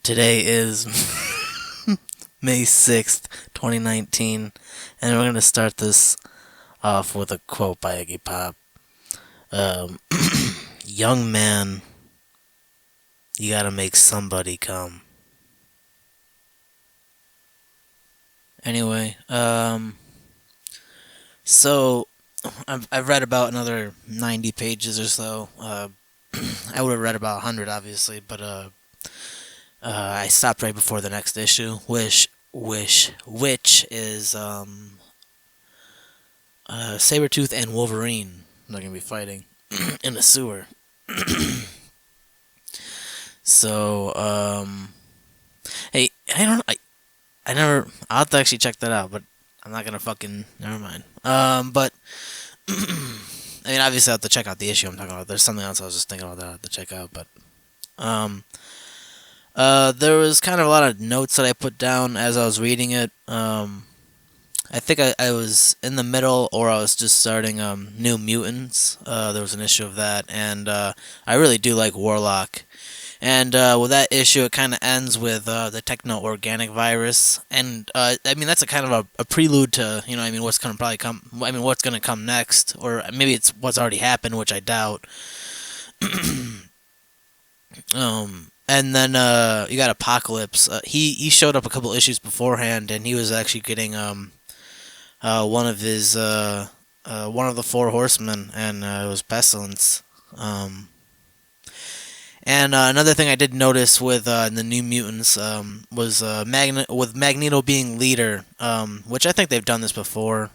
Today is May 6th, 2019, and we're going to start this off with a quote by Iggy Pop. Um, Young man, you gotta make somebody come. Anyway, so I've read about another 90 pages or so. I would have read about 100, obviously, but I stopped right before the next issue, which is Sabretooth and Wolverine. They're gonna be fighting in the sewer. So, hey, I never. I'll have to actually check that out, but I'm not gonna fucking. Never mind. But I mean, obviously, I have to check out the issue I'm talking about. There's something else I was just thinking about that I have to check out, but um, there was kind of a lot of notes that I put down as I was reading it. I think I was in the middle, or I was just starting New Mutants. There was an issue of that, and I really do like Warlock. And with that issue, it kind of ends with the techno-organic virus, and I mean that's a kind of a prelude to what's gonna probably come. I mean what's gonna come next, or maybe it's what's already happened, which I doubt. And then you got Apocalypse. He showed up a couple issues beforehand, and he was actually getting one of his one of the four horsemen, and it was Pestilence. And another thing I did notice with the New Mutants was with Magneto being leader, which I think they've done this before.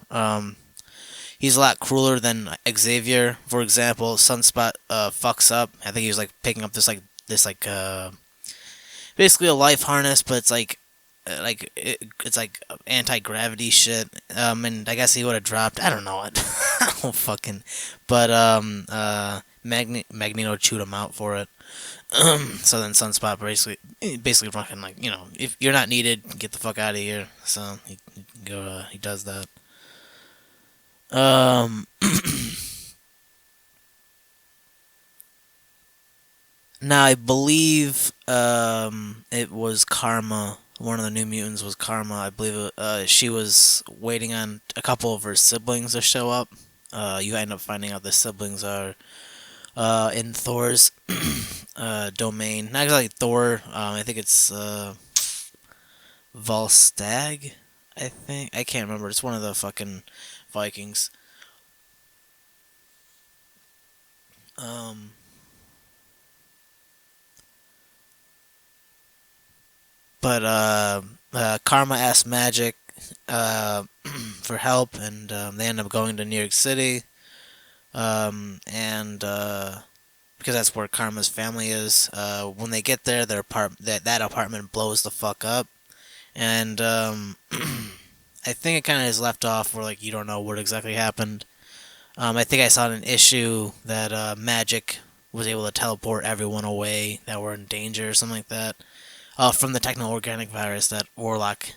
He's a lot crueler than Xavier. For example, Sunspot fucks up. I think he was like picking up this basically a life harness, but it's it's like anti-gravity shit. And I guess he would have dropped. I don't know it. I don't fucking. But Magneto chewed him out for it. So then Sunspot basically fucking if you're not needed, get the fuck out of here. So he does that. Now I believe it was Karma. One of the New Mutants was Karma. I believe she was waiting on a couple of her siblings to show up. You end up finding out the siblings are in Thor's domain. Not exactly Thor. I think it's Volstagg. I think I can't remember. It's one of the fucking Vikings. Um, but Karma asks Magic for help, and they end up going to New York City. And because that's where Karma's family is. When they get there, that apartment blows the fuck up, and I think it kind of is left off where you don't know what exactly happened. I think I saw in an issue that Magic was able to teleport everyone away that were in danger or something like that. From the techno-organic virus that Warlock.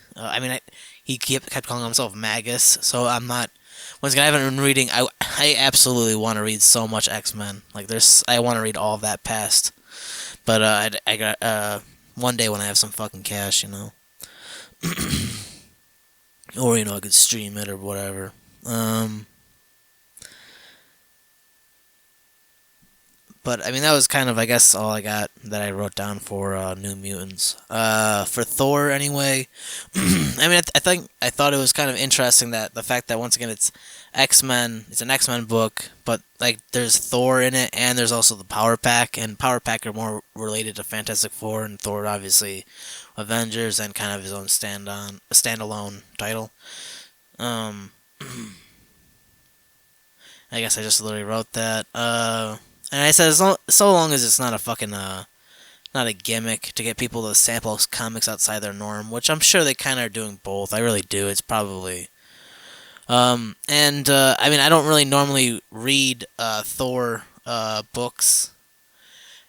He kept calling himself Magus, so I'm not. Once again, I haven't been reading. I absolutely want to read so much X-Men. I want to read all of that past. But I got one day when I have some fucking cash, or I could stream it or whatever. But I mean, that was kind of, I guess, all I got that I wrote down for New Mutants. For Thor, anyway, I mean, I thought it was kind of interesting that the fact that once again it's X-Men, it's an X-Men book, but there's Thor in it, and there's also the Power Pack, and Power Pack are more related to Fantastic Four, and Thor obviously Avengers, and kind of his own standalone title. I guess I just literally wrote that. And I said, so long as it's not a fucking, not a gimmick to get people to sample comics outside their norm, which I'm sure they kind of are doing both. I really do. It's probably. I mean, I don't really normally read Thor books,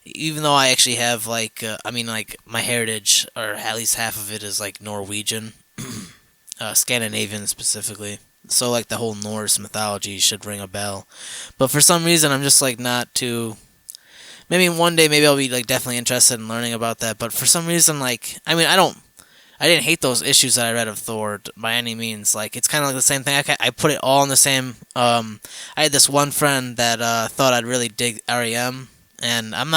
even though I actually have my heritage, or at least half of it is Norwegian, Scandinavian specifically. So the whole Norse mythology should ring a bell, but for some reason I'm just not too. maybe one day, maybe I'll be like definitely interested in learning about that. But for some reason, like, I mean, I didn't hate those issues that I read of Thor by any means. Like, it's kind of like the same thing. I put it all in the same. I had this one friend that thought I'd really dig REM, and I'm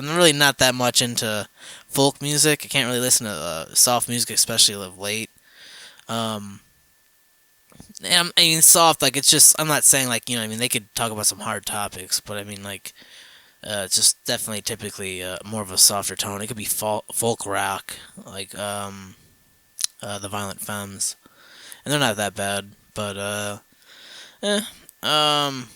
really not that much into folk music. I can't really listen to soft music, especially of late. Um, and I mean, soft, like, it's just, I'm not saying, like, I mean, they could talk about some hard topics, but I mean, like, it's just definitely typically more of a softer tone. It could be folk rock, like the Violent Femmes, and they're not that bad, but eh. Um,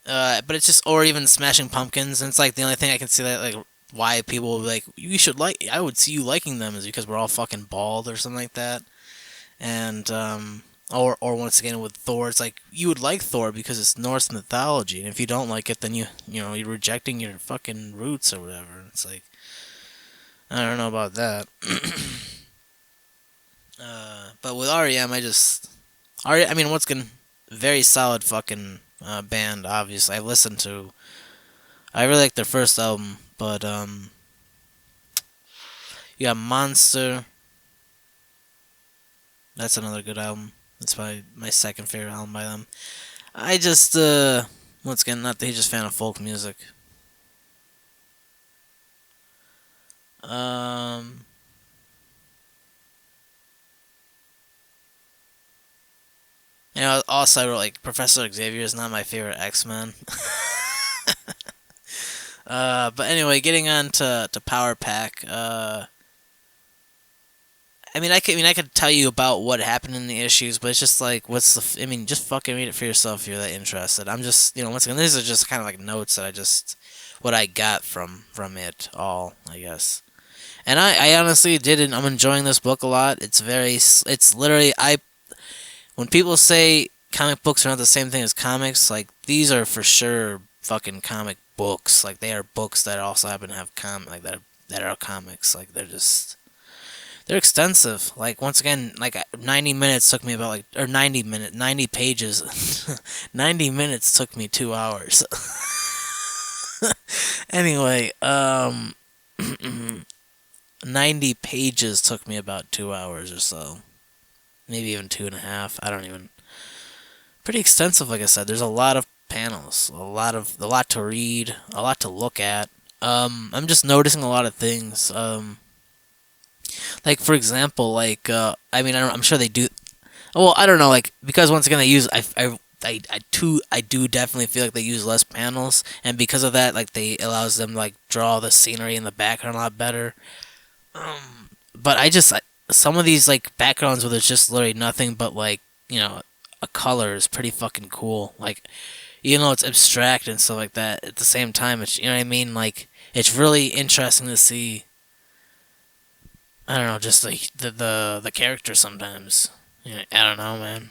but it's just, or even Smashing Pumpkins, and it's like the only thing I can see that like why people will be like, you should like, I would see you liking them is because we're all fucking bald or something like that, and or once again with Thor, it's like you would like Thor because it's Norse mythology, and if you don't like it, then you're rejecting your fucking roots or whatever. It's like, I don't know about that. But with REM, I mean, once again, very solid fucking band. Obviously, I really like their first album, but you got Monster. That's another good album. That's my second favorite album by them. I just once again, not the hugest fan of folk music. Um, also I wrote like Professor Xavier is not my favorite X-Men. But anyway, getting on to Power Pack. I could tell you about what happened in the issues, but it's just like, I mean, just fucking read it for yourself if you're that interested. I'm just, once again, these are just kind of like notes that what I got from it all, I guess. And I honestly didn't. I'm enjoying this book a lot. It's literally, when people say comic books are not the same thing as comics, like, these are for sure fucking comic books. Like, they are books that also happen to have that are comics. Like, they're extensive. Like, once again, like, 90 minutes took me about, like, or 90 pages. 90 minutes took me 2 hours. Anyway, 90 pages took me about 2 hours or so. Maybe even 2.5. I don't even. Pretty extensive, like I said. There's a lot of panels, a lot to read, a lot to look at. I'm just noticing a lot of things. Like, for example, like, I'm sure they do. Well, I don't know, like, because once again they use I do definitely feel like they use less panels, and because of that, like, they allows them to, like, draw the scenery in the background a lot better. But some of these, like, backgrounds where there's just literally nothing but, like, a color is pretty fucking cool. Like, even though it's abstract and stuff like that, at the same time, it's, you know what I mean? Like, it's really interesting to see. I don't know, just like the characters sometimes. I don't know, man.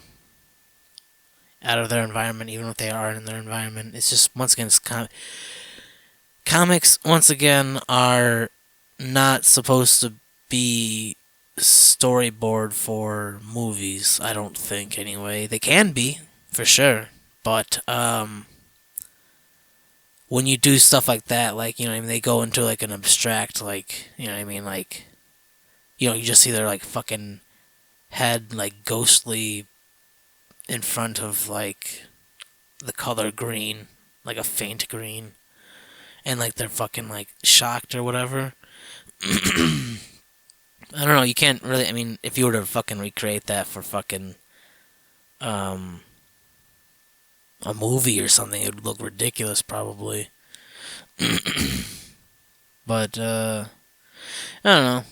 Out of their environment, even if they are in their environment, it's just, once again, comics. Once again, are not supposed to be storyboard for movies. I don't think, anyway. They can be, for sure, but when you do stuff like that, like, what I mean, they go into like an abstract, like, what I mean, like, you just see their, like, fucking head, like, ghostly in front of, like, the color green, like a faint green, and, like, they're fucking, like, shocked or whatever. I don't know, you can't really, I mean, if you were to fucking recreate that for fucking, a movie or something, it would look ridiculous, probably. But, I don't know.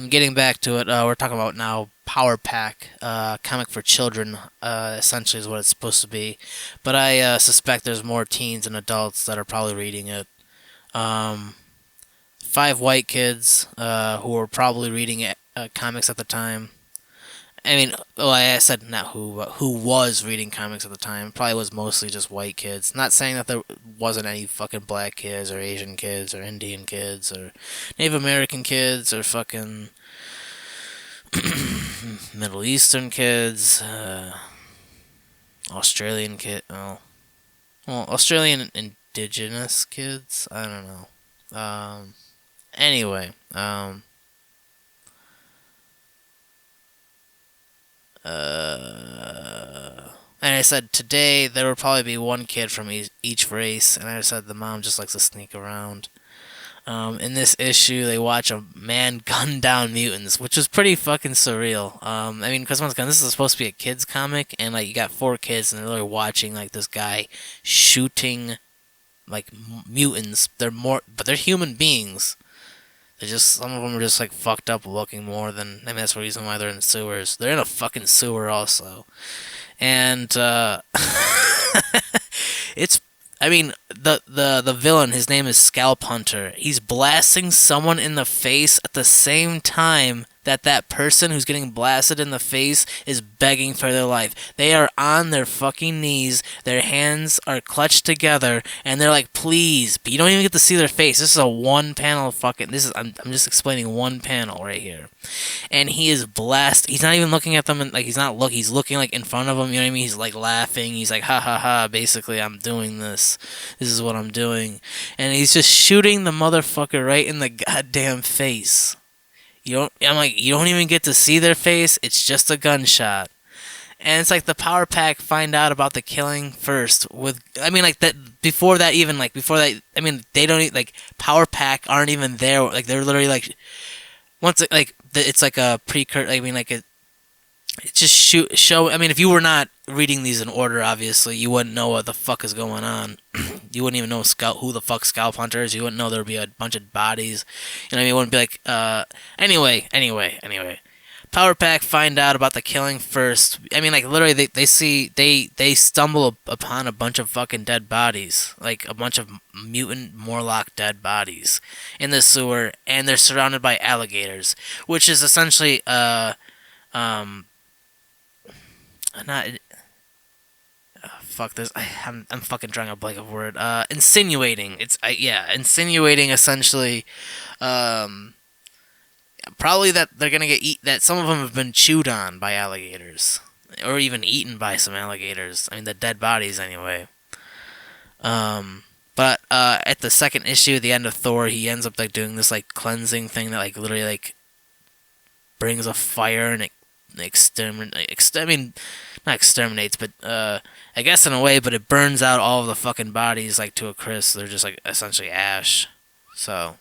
Getting back to it, we're talking about now Power Pack, comic for children, essentially is what it's supposed to be. But I suspect there's more teens and adults that are probably reading it. 5 white kids who were probably reading comics at the time. I mean, well, I said not who, but who was reading comics at the time. Probably was mostly just white kids. Not saying that there wasn't any fucking black kids or Asian kids or Indian kids or Native American kids or fucking Middle Eastern kids, Australian kid. Oh, Well, Australian indigenous kids. I don't know. Anyway. And I said today there will probably be one kid from each race, and I said the mom just likes to sneak around. In this issue, they watch a man gun down mutants, which was pretty fucking surreal. I mean, because once again, this is supposed to be a kids comic, and like you got 4 kids, and they're really watching like this guy shooting like mutants. But they're human beings. They're just some of them are just like fucked up looking more than. I mean, that's the reason why they're in sewers. They're in a fucking sewer also, and it's. I mean, the villain, his name is Scalp Hunter. He's blasting someone in the face at the same time that person who's getting blasted in the face is begging for their life. They are on their fucking knees, their hands are clutched together, and they're like, please. But you don't even get to see their face. This is a one panel fucking. I'm just explaining one panel right here. And he is blessed. He's not even looking at them, and like he's looking like in front of them. You know what I mean? He's like laughing. He's like, ha ha ha. Basically, I'm doing this. This is what I'm doing. And he's just shooting the motherfucker right in the goddamn face. I'm like, you don't even get to see their face. It's just a gunshot. And it's like the Power Pack find out about the killing first. I mean, like that before that. I mean, they don't like Power Pack aren't even there. Like they're literally like once like it's like a precursor. I mean, like it just show. I mean, if you were not reading these in order, obviously you wouldn't know what the fuck is going on. You wouldn't even know who the fuck Scalp Hunter is. You wouldn't know there'd be a bunch of bodies. You know what I mean? It wouldn't be like anyway. Power Pack find out about the killing first. I mean, like literally, they stumble upon a bunch of fucking dead bodies, like a bunch of mutant Morlock dead bodies in the sewer, and they're surrounded by alligators, which is essentially not. Fuck this. I'm fucking drawing a blank of word. Insinuating. Insinuating essentially. Probably that they're gonna get that some of them have been chewed on by alligators, or even eaten by some alligators. I mean, the dead bodies anyway. But at the second issue, the end of Thor, he ends up like doing this like cleansing thing that like literally like brings a fire and it not exterminates, but I guess in a way, but it burns out all of the fucking bodies like to a crisp. They're just like essentially ash. So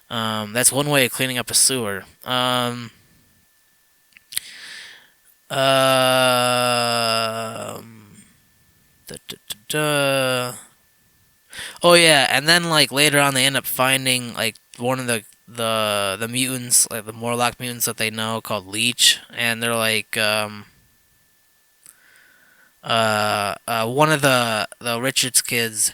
that's one way of cleaning up a sewer. Da, da, da, da. Oh yeah, and then like later on, they end up finding like one of the mutants, like the Morlock mutants that they know called Leech, and they're like one of the Richards kids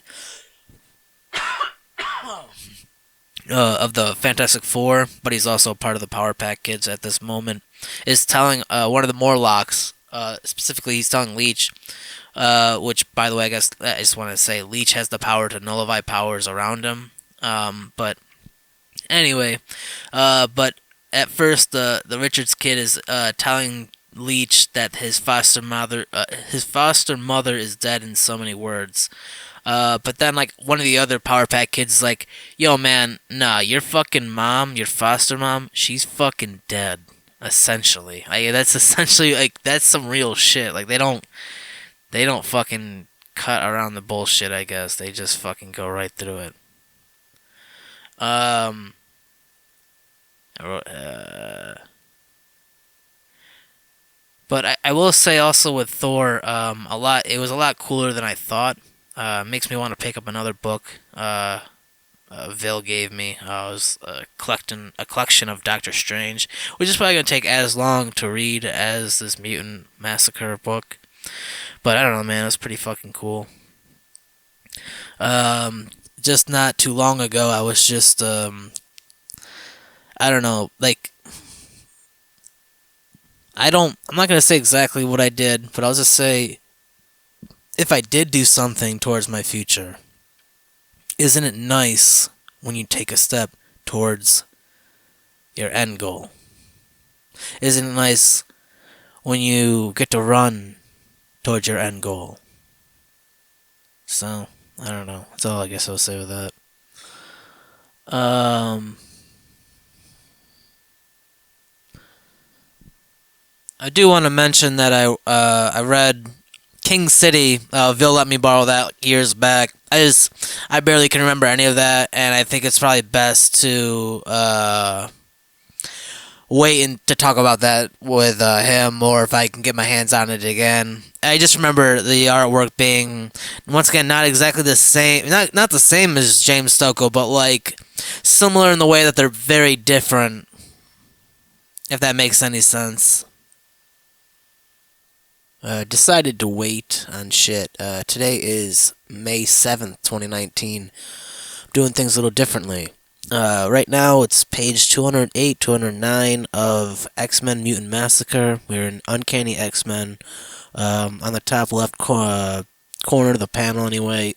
of the Fantastic Four, but he's also part of the Power Pack kids at this moment, is telling one of the Morlocks, specifically he's telling Leech, which by the way, I guess I just want to say Leech has the power to nullify powers around him. But anyway, but at first the Richards kid is telling Leech that his foster mother is dead in so many words. But then like one of the other Power Pack kids is like, yo man, nah, your fucking mom, your foster mom, she's fucking dead. Essentially, that's essentially like that's some real shit. Like they don't fucking cut around the bullshit. I guess they just fucking go right through it. But I will say also with Thor, it was a lot cooler than I thought. Makes me want to pick up another book. Vil gave me. It was a collection of Doctor Strange, which is probably gonna take as long to read as this Mutant Massacre book. But I don't know, man. It was pretty fucking cool. Just not too long ago, I was just I don't know, like I'm not gonna say exactly what I did, but I'll just say if I did do something towards my future, isn't it nice when you take a step towards your end goal? Isn't it nice when you get to run towards your end goal? So I don't know. That's all I guess I'll say with that. Um, I do want to mention that I read King City. Vil let me borrow that years back. I barely can remember any of that, and I think it's probably best to wait to talk about that with him, or if I can get my hands on it again. I just remember the artwork being, once again, not exactly the same, not the same as James Stokoe, but like similar in the way that they're very different. If that makes any sense. Decided to wait on shit. Today is May 7th, 2019. Doing things a little differently. Right now, it's page 208, 209 of X-Men Mutant Massacre. We're in Uncanny X-Men. On the top left corner of the panel, anyway,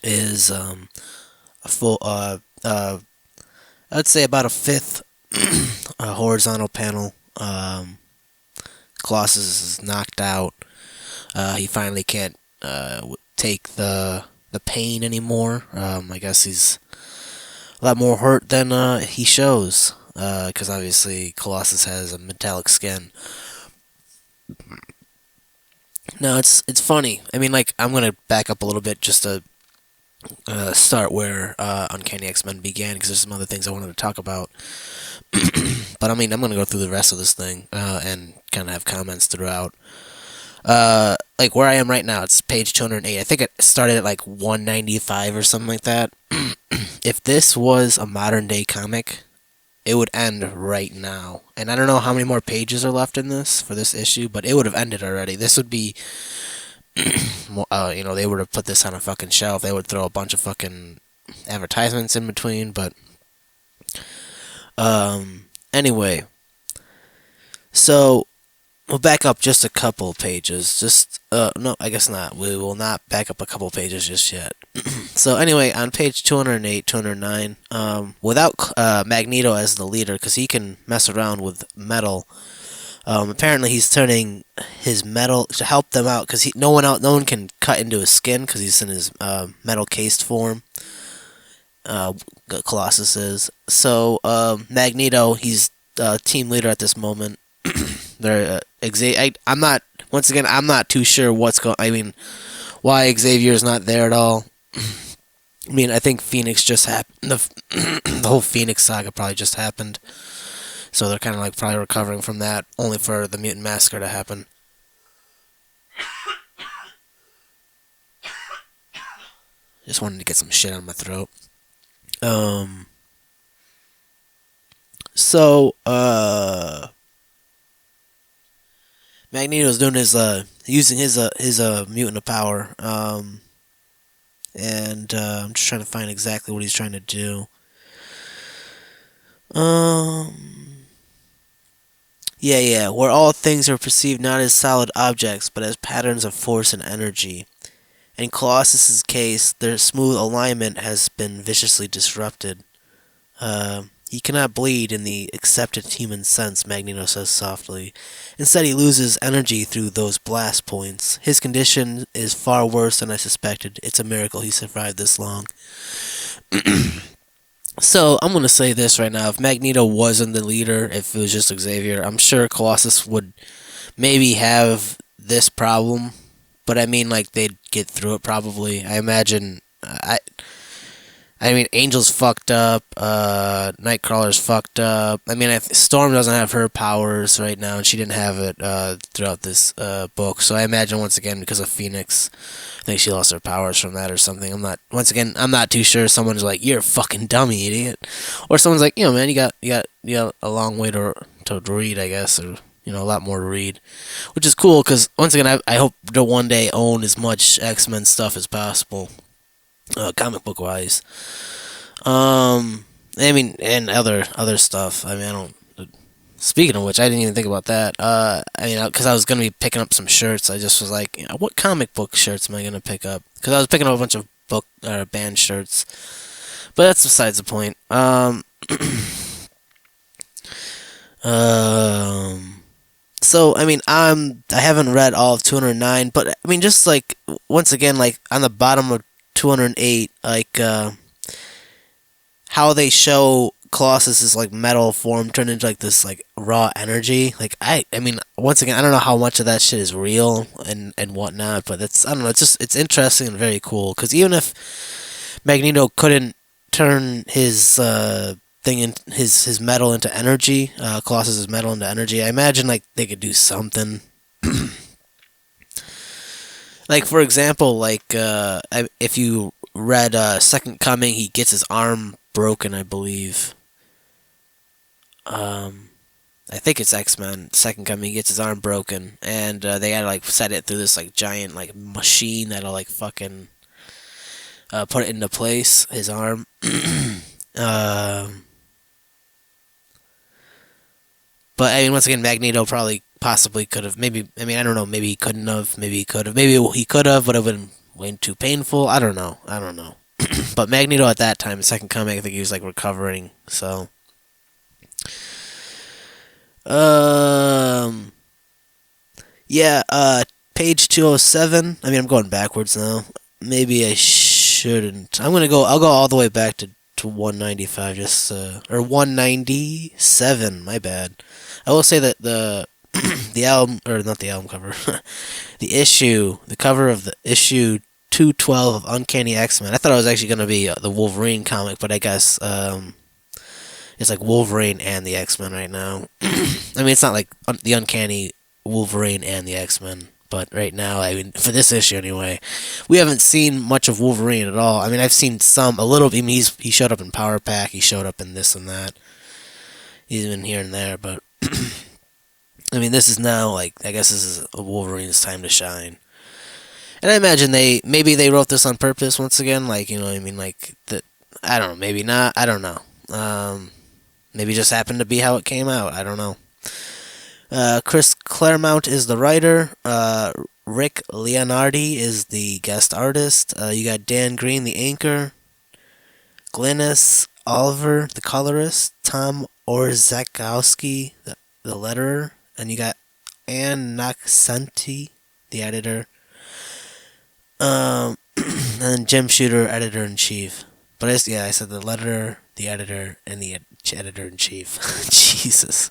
is a full, I'd say about a fifth horizontal panel. Colossus is knocked out. He finally can't take the pain anymore. I guess he's a lot more hurt than he shows, because obviously Colossus has a metallic skin. No, it's funny. I mean, like, I'm gonna back up a little bit just to start where Uncanny X-Men began, because there's some other things I wanted to talk about. But I mean, I'm gonna go through the rest of this thing and kind of have comments throughout. Like where I am right now, it's page 208. I think it started at like 195 or something like that. If this was a modern day comic, it would end right now. And I don't know how many more pages are left in this for this issue, but it would have ended already. This would be, they would have put this on a fucking shelf. They would throw a bunch of fucking advertisements in between, but anyway, so we'll back up just a couple pages. No, I guess not. We will not back up a couple pages just yet. So anyway, on page 208, 209, without Magneto as the leader, because he can mess around with metal. Apparently, he's turning his metal to help them out, because no one can cut into his skin because he's in his metal cased form. Colossus is. So Magneto, he's team leader at this moment. I'm not. Once again, I'm not too sure what's going. I mean, why Xavier's not there at all. I mean, I think Phoenix just happened. The whole Phoenix saga probably just happened, so they're kind of like probably recovering from that, only for the Mutant Massacre to happen. Just wanted to get some shit out of my throat. So Magneto's doing his using his mutant of power. And I'm just trying to find exactly what he's trying to do. Yeah, where all things are perceived not as solid objects, but as patterns of force and energy. In Colossus's case, their smooth alignment has been viciously disrupted. He cannot bleed in the accepted human sense, Magneto says softly. Instead, he loses energy through those blast points. His condition is far worse than I suspected. It's a miracle he survived this long. So, I'm going to say this right now. If Magneto wasn't the leader, if it was just Xavier, I'm sure Colossus would maybe have this problem. But I mean, like, they'd get through it probably. I imagine... I mean, Angel's fucked up, Nightcrawler's fucked up. I mean, Storm doesn't have her powers right now, and she didn't have it throughout this book. So I imagine, once again, because of Phoenix, I think she lost her powers from that or something. I'm not too sure. Someone's like, "You're a fucking dummy, idiot," or someone's like, man, you got a long way to read, I guess, or a lot more to read," which is cool because, once again, I hope to one day own as much X-Men stuff as possible. Comic book wise, I mean, and other stuff. I mean, I don't. Speaking of which, I didn't even think about that. I mean, because I was gonna be picking up some shirts. I just was like, what comic book shirts am I gonna pick up? Because I was picking up a bunch of band shirts, but that's besides the point. So I mean, I haven't read all of 209, but I mean, just like once again, like on the bottom of 208, like how they show Colossus's like metal form turn into like this like raw energy. Like I mean, once again, I don't know how much of that shit is real and whatnot, but it's, I don't know. It's just, it's interesting and very cool because even if Magneto couldn't turn his thing in his metal into energy, Colossus's metal into energy, I imagine like they could do something. Like for example, like if you read Second Coming, he gets his arm broken, I believe. Um, I think it's X-Men Second Coming. He gets his arm broken, and they gotta like set it through this like giant like machine that'll like fucking put it into place. His arm. Um, but I mean, once again, Magneto probably possibly could have. Maybe, I mean, I don't know. Maybe he couldn't have. Maybe he could have. Maybe he could have, but it would have been way too painful. I don't know. I don't know. But Magneto at that time, Second Coming, I think he was like recovering. So, um, yeah. Page 207. I mean, I'm going backwards now. Maybe I shouldn't. I'm gonna go. I'll go all the way back to 195. Just or 197. My bad. I will say that the the album, or not the album cover, the cover of the issue 212 of Uncanny X-Men. I thought it was actually going to be the Wolverine comic, but I guess it's like Wolverine and the X-Men right now. I mean, it's not like the Uncanny Wolverine and the X-Men, but right now, I mean, for this issue anyway, we haven't seen much of Wolverine at all. I mean, I've seen a little. I mean, he showed up in Power Pack, he showed up in this and that. He's been here and there, but I mean, this is now like, I guess this is Wolverine's time to shine. And I imagine maybe they wrote this on purpose once again, like, you know what I mean, like that. I don't know, maybe not. I don't know. Maybe it just happened to be how it came out. I don't know. Chris Claremont is the writer. Rick Leonardi is the guest artist. You got Dan Green, the inker. Glynis Oliver, the colorist. Tom Orzechowski, the letterer. And you got Ann Nocsanti, the editor. And then Jim Shooter, editor-in-chief. But I said the letterer, the editor, and the editor-in-chief. Jesus.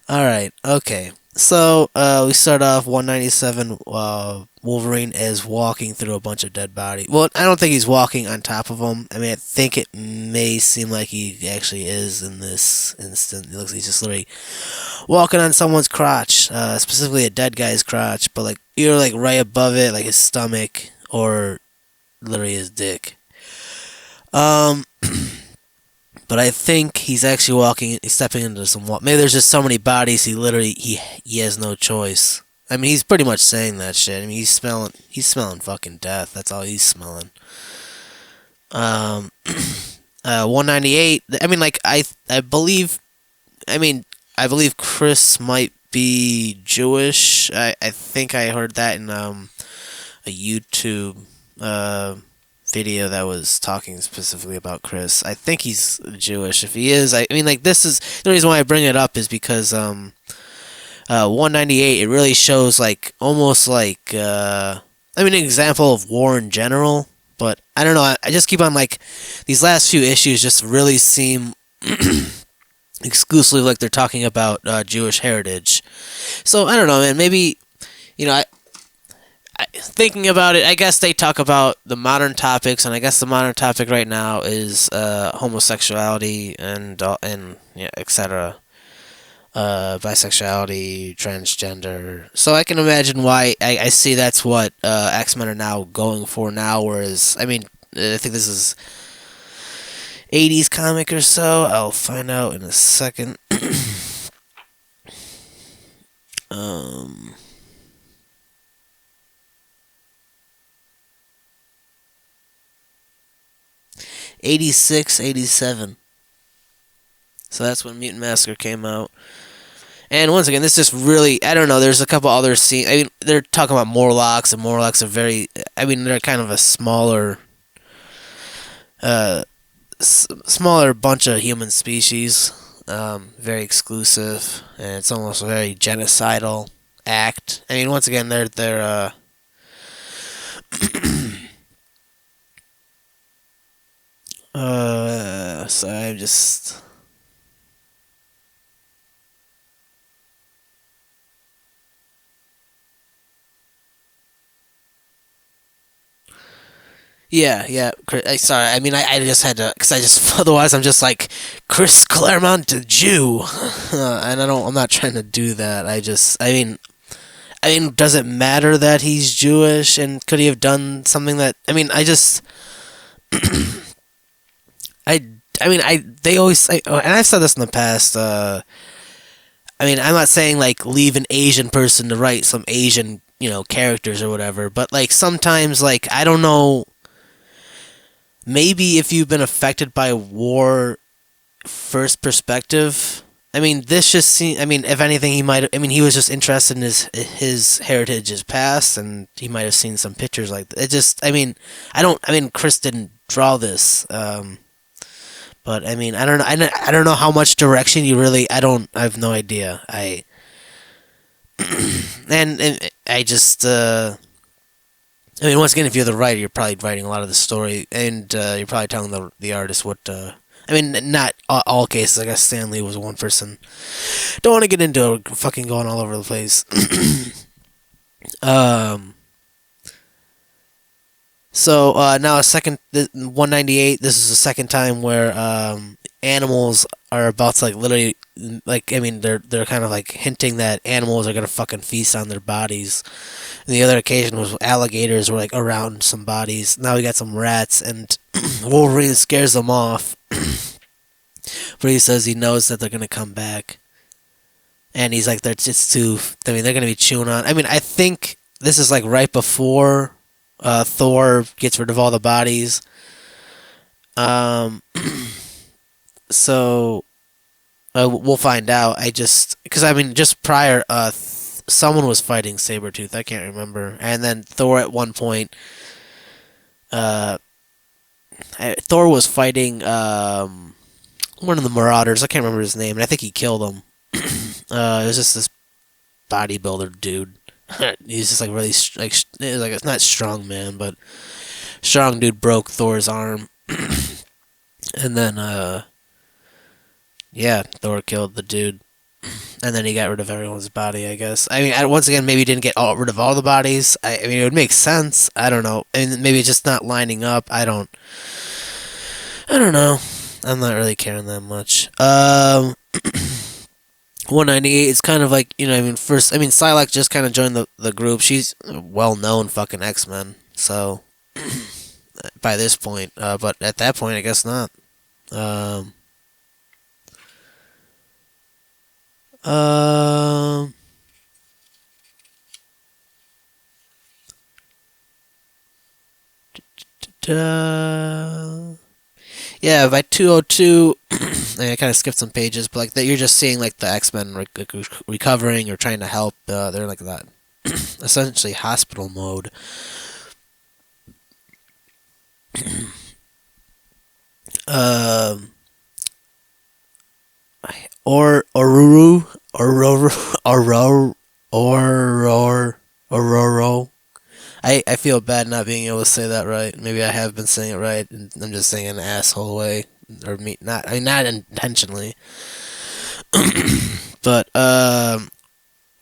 Alright, okay. So, we start off 197, Wolverine is walking through a bunch of dead bodies. Well, I don't think he's walking on top of them. I mean, I think it may seem like he actually is in this instant. It looks like he's just literally walking on someone's crotch, specifically a dead guy's crotch, but like, either like right above it, like his stomach, or literally his dick. But I think he's actually he's stepping into some water. Maybe there's just so many bodies, he has no choice. I mean, he's pretty much saying that shit. I mean, he's smelling fucking death. That's all he's smelling. 198. I mean, like, I believe Chris might be Jewish. I think I heard that in a YouTube video that was talking specifically about Chris. I think he's Jewish. If he is, I mean, like, this is the reason why I bring it up is because 198, it really shows like almost like I mean, an example of war in general. But I don't know. I just keep on like these last few issues just really seem exclusively like they're talking about Jewish heritage. So I don't know, man. Maybe, you know, thinking about it, I guess they talk about the modern topics, and I guess the modern topic right now is homosexuality and yeah, etc. Bisexuality, transgender. So I can imagine why I see that's what X-Men are now going for now. Whereas, I mean, I think this is 80s comic or so. I'll find out in a second. 86, 87. So that's when Mutant Massacre came out. And once again, this just really, I don't know, there's a couple other scenes. I mean, they're talking about Morlocks, and Morlocks are very, I mean, they're kind of a smaller bunch of human species. very exclusive, and it's almost a very genocidal act. I mean, once again, they're so I'm just. Yeah, yeah. Sorry, I mean, I just had to, because I just, otherwise I'm just like, Chris Claremont, a Jew. And I'm not trying to do that. I mean, does it matter that he's Jewish, and could he have done something that, I mean, I, they always say, and I've said this in the past, I mean, I'm not saying like leave an Asian person to write some Asian, characters or whatever, but like sometimes, like, I don't know, maybe if you've been affected by war first perspective. I mean, this just seems. I mean, if anything, he might. I mean, he was just interested in his heritage, his past, and he might have seen some pictures like that. It just. I mean, I don't. I mean, Chris didn't draw this, but I mean, I don't know. I don't know how much direction you really. I don't. I have no idea. And I just. I mean, once again, if you're the writer, you're probably writing a lot of the story, and you're probably telling the artist what. I mean, not all cases. I guess Stan Lee was one person. Don't want to get into it, fucking going all over the place. um. So now 198. This is the second time where animals are about to like literally like I mean they're kind of like hinting that animals are gonna fucking feast on their bodies. And the other occasion was alligators were like around some bodies. Now we got some rats, and Wolverine scares them off. But he says he knows that they're gonna come back, and he's like, they're just too. I mean, they're gonna be chewing on. I mean, I think this is like right before Thor gets rid of all the bodies. Um, so we'll find out. Because I mean, just prior, someone was fighting Sabretooth. I can't remember, and then Thor at one point. Thor was fighting one of the Marauders. I can't remember his name, and I think he killed him. It was just this bodybuilder dude. He's just like really like it's not strong man, but strong dude broke Thor's arm, and then yeah, Thor killed the dude, and then he got rid of everyone's body. I guess. I mean, once again, maybe he didn't get rid of all the bodies. I mean, it would make sense. I don't know. I mean, maybe it's just not lining up. I don't know. I'm not really caring that much. 198 is kind of like, I mean, first, I mean, Psylocke just kind of joined the group. She's a well-known fucking X-Men, so, by this point, but at that point, I guess not. Um, um, yeah, by 202, I kind of skipped some pages, but like that, you're just seeing like the X-Men recovering or trying to help. They're like that, essentially hospital mode. um, Ororo. I feel bad not being able to say that right. Maybe I have been saying it right, and I'm just saying it in an asshole way, or not intentionally. But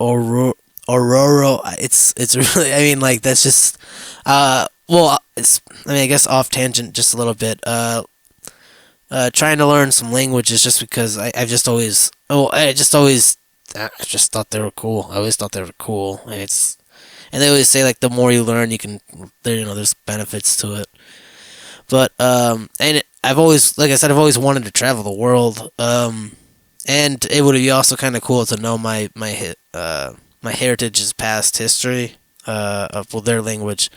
Ororo, it's really. I mean, like that's just. Well, it's. I mean, I guess off tangent just a little bit. Trying to learn some languages just because I've just always. Oh, I just thought they were cool. I always thought they were cool. And they always say like the more you learn, you can. There's benefits to it. But I've always, like I said, I've always wanted to travel the world. And it would be also kind of cool to know my heritage's past history, of their language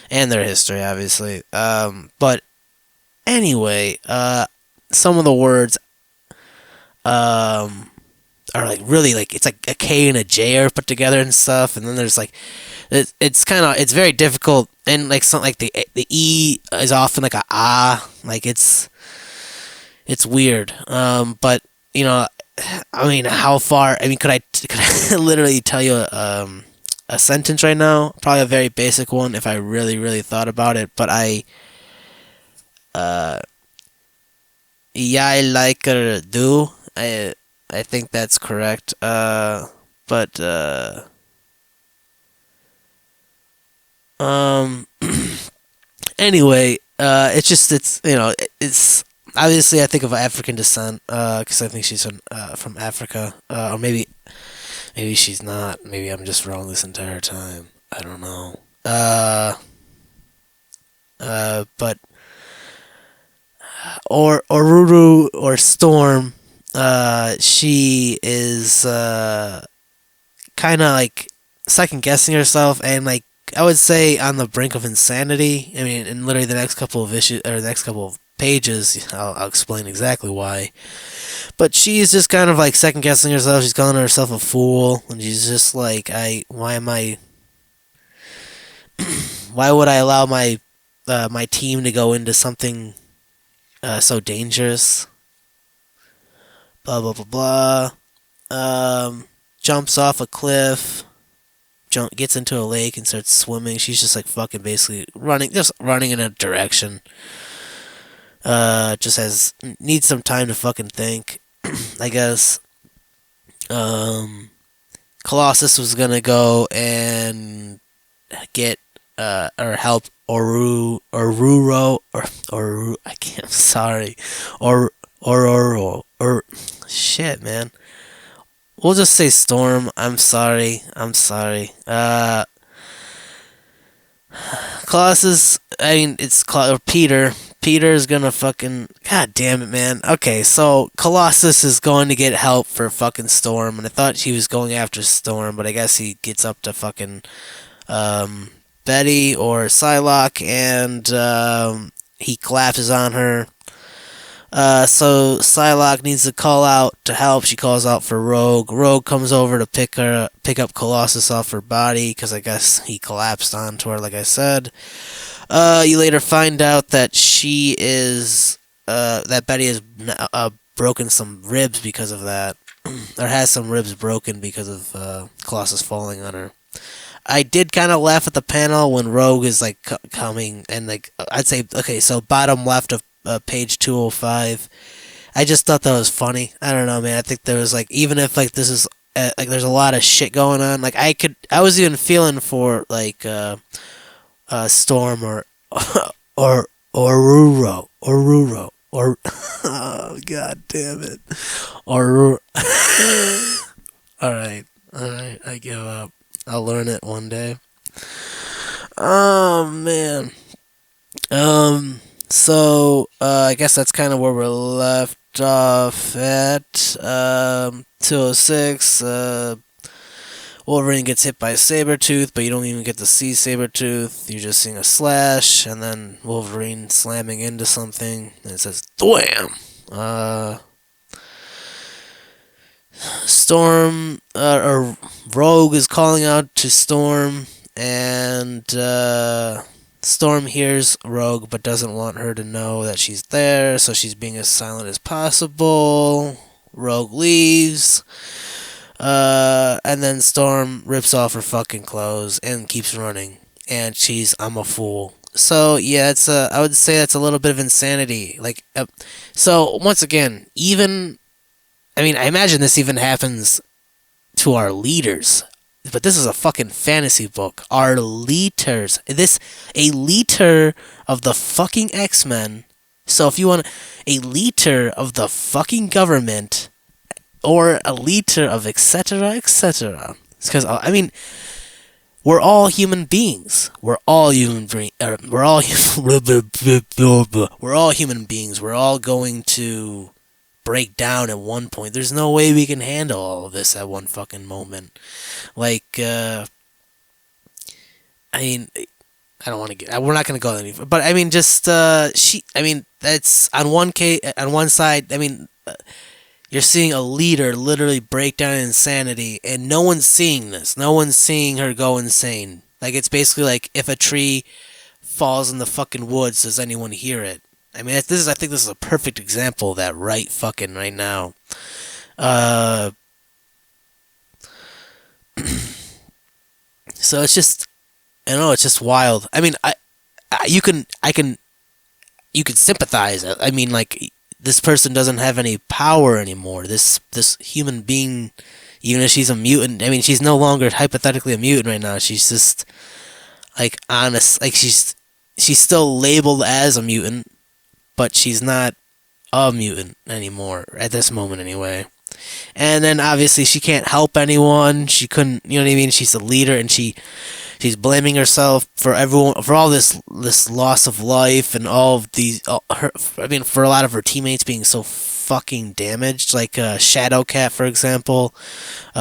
and their history, obviously. But anyway, some of the words, are like really like it's like a K and a J are put together and stuff, and then there's like it's very difficult, and like something like the E is often like a ah, like it's weird. But you know, I mean, how far? I mean, could I literally tell you a sentence right now? Probably a very basic one if I really really thought about it. But uh, I like her do. I think that's correct. But um, anyway, it's it's obviously I think of African descent. Because I think she's from Africa. Or maybe she's not. Maybe I'm just wrong this entire time. I don't know. But or Ruru or Storm, she is kind of like second guessing herself and like I would say on the brink of insanity. I mean, in literally the next couple of issues or the next couple of pages, I'll explain exactly why. But she's just kind of like second guessing herself. She's calling herself a fool, and she's just like, why am I? Why would I allow my team to go into something so dangerous? Blah blah blah blah. Jumps off a cliff, gets into a lake and starts swimming. She's just like fucking basically running in a direction. Just needs some time to fucking think, I guess. Um, Colossus was gonna go and get or help or I can't. I'm sorry, or shit, man. We'll just say Storm. I'm sorry. I'm sorry. Colossus. I mean, it's Peter. Peter's gonna fucking. God damn it, man. Okay, so Colossus is going to get help for fucking Storm, and I thought he was going after Storm, but I guess he gets up to fucking Betty or Psylocke, and he collapses on her. So Psylocke needs to call out to help. She calls out for Rogue. Rogue comes over to pick up Colossus off her body because I guess he collapsed onto her, like I said. You later find out that that Betty has broken some ribs because of that, or has some ribs broken because of Colossus falling on her. I did kind of laugh at the panel when Rogue is like coming and like I'd say okay, so bottom left of page 205. I just thought that was funny. I don't know, man. I think there was like even if like this is like there's a lot of shit going on. Like I was even feeling for like Storm or Ruro or oh god damn it or all right I give up. I'll learn it one day. Oh man. So I guess that's kind of where we're left off at. 206. Wolverine gets hit by Sabretooth, but you don't even get to see Sabretooth. You're just seeing a slash, and then Wolverine slamming into something, and it says "Dwam!" Storm, or Rogue is calling out to Storm, and Storm hears Rogue but doesn't want her to know that she's there, so she's being as silent as possible. Rogue leaves. And then Storm rips off her fucking clothes and keeps running. And I'm a fool. So yeah, I would say that's a little bit of insanity. Like, so once again, I imagine this even happens to our leaders. But this is a fucking fantasy book. Our leaders. A leader of the fucking X-Men. So if you want a leader of the fucking government, or a liter of etc. etc. It's because we're all human beings. We're all human we're all we're all human beings. We're all going to break down at one point. There's no way we can handle all of this at one fucking moment. Like I don't want to get. We're not going to go any further. But just that's on one side. You're seeing a leader literally break down insanity, and no one's seeing this. No one's seeing her go insane. Like, it's basically like if a tree falls in the fucking woods, does anyone hear it? I think this is a perfect example of that right now. Uh, so it's just, I don't know, it's just wild. I mean, you can sympathize. I mean, like, this person doesn't have any power anymore. This human being, even if she's a mutant, I mean, she's no longer hypothetically a mutant right now. She's just like honest, like she's still labeled as a mutant, but she's not a mutant anymore at this moment anyway. And then obviously she can't help anyone. She couldn't, you know what I mean? She's a leader, and she's blaming herself for everyone, for all this loss of life, and all of these her, I mean, for a lot of her teammates being so fucking damaged, like Shadowcat, for example.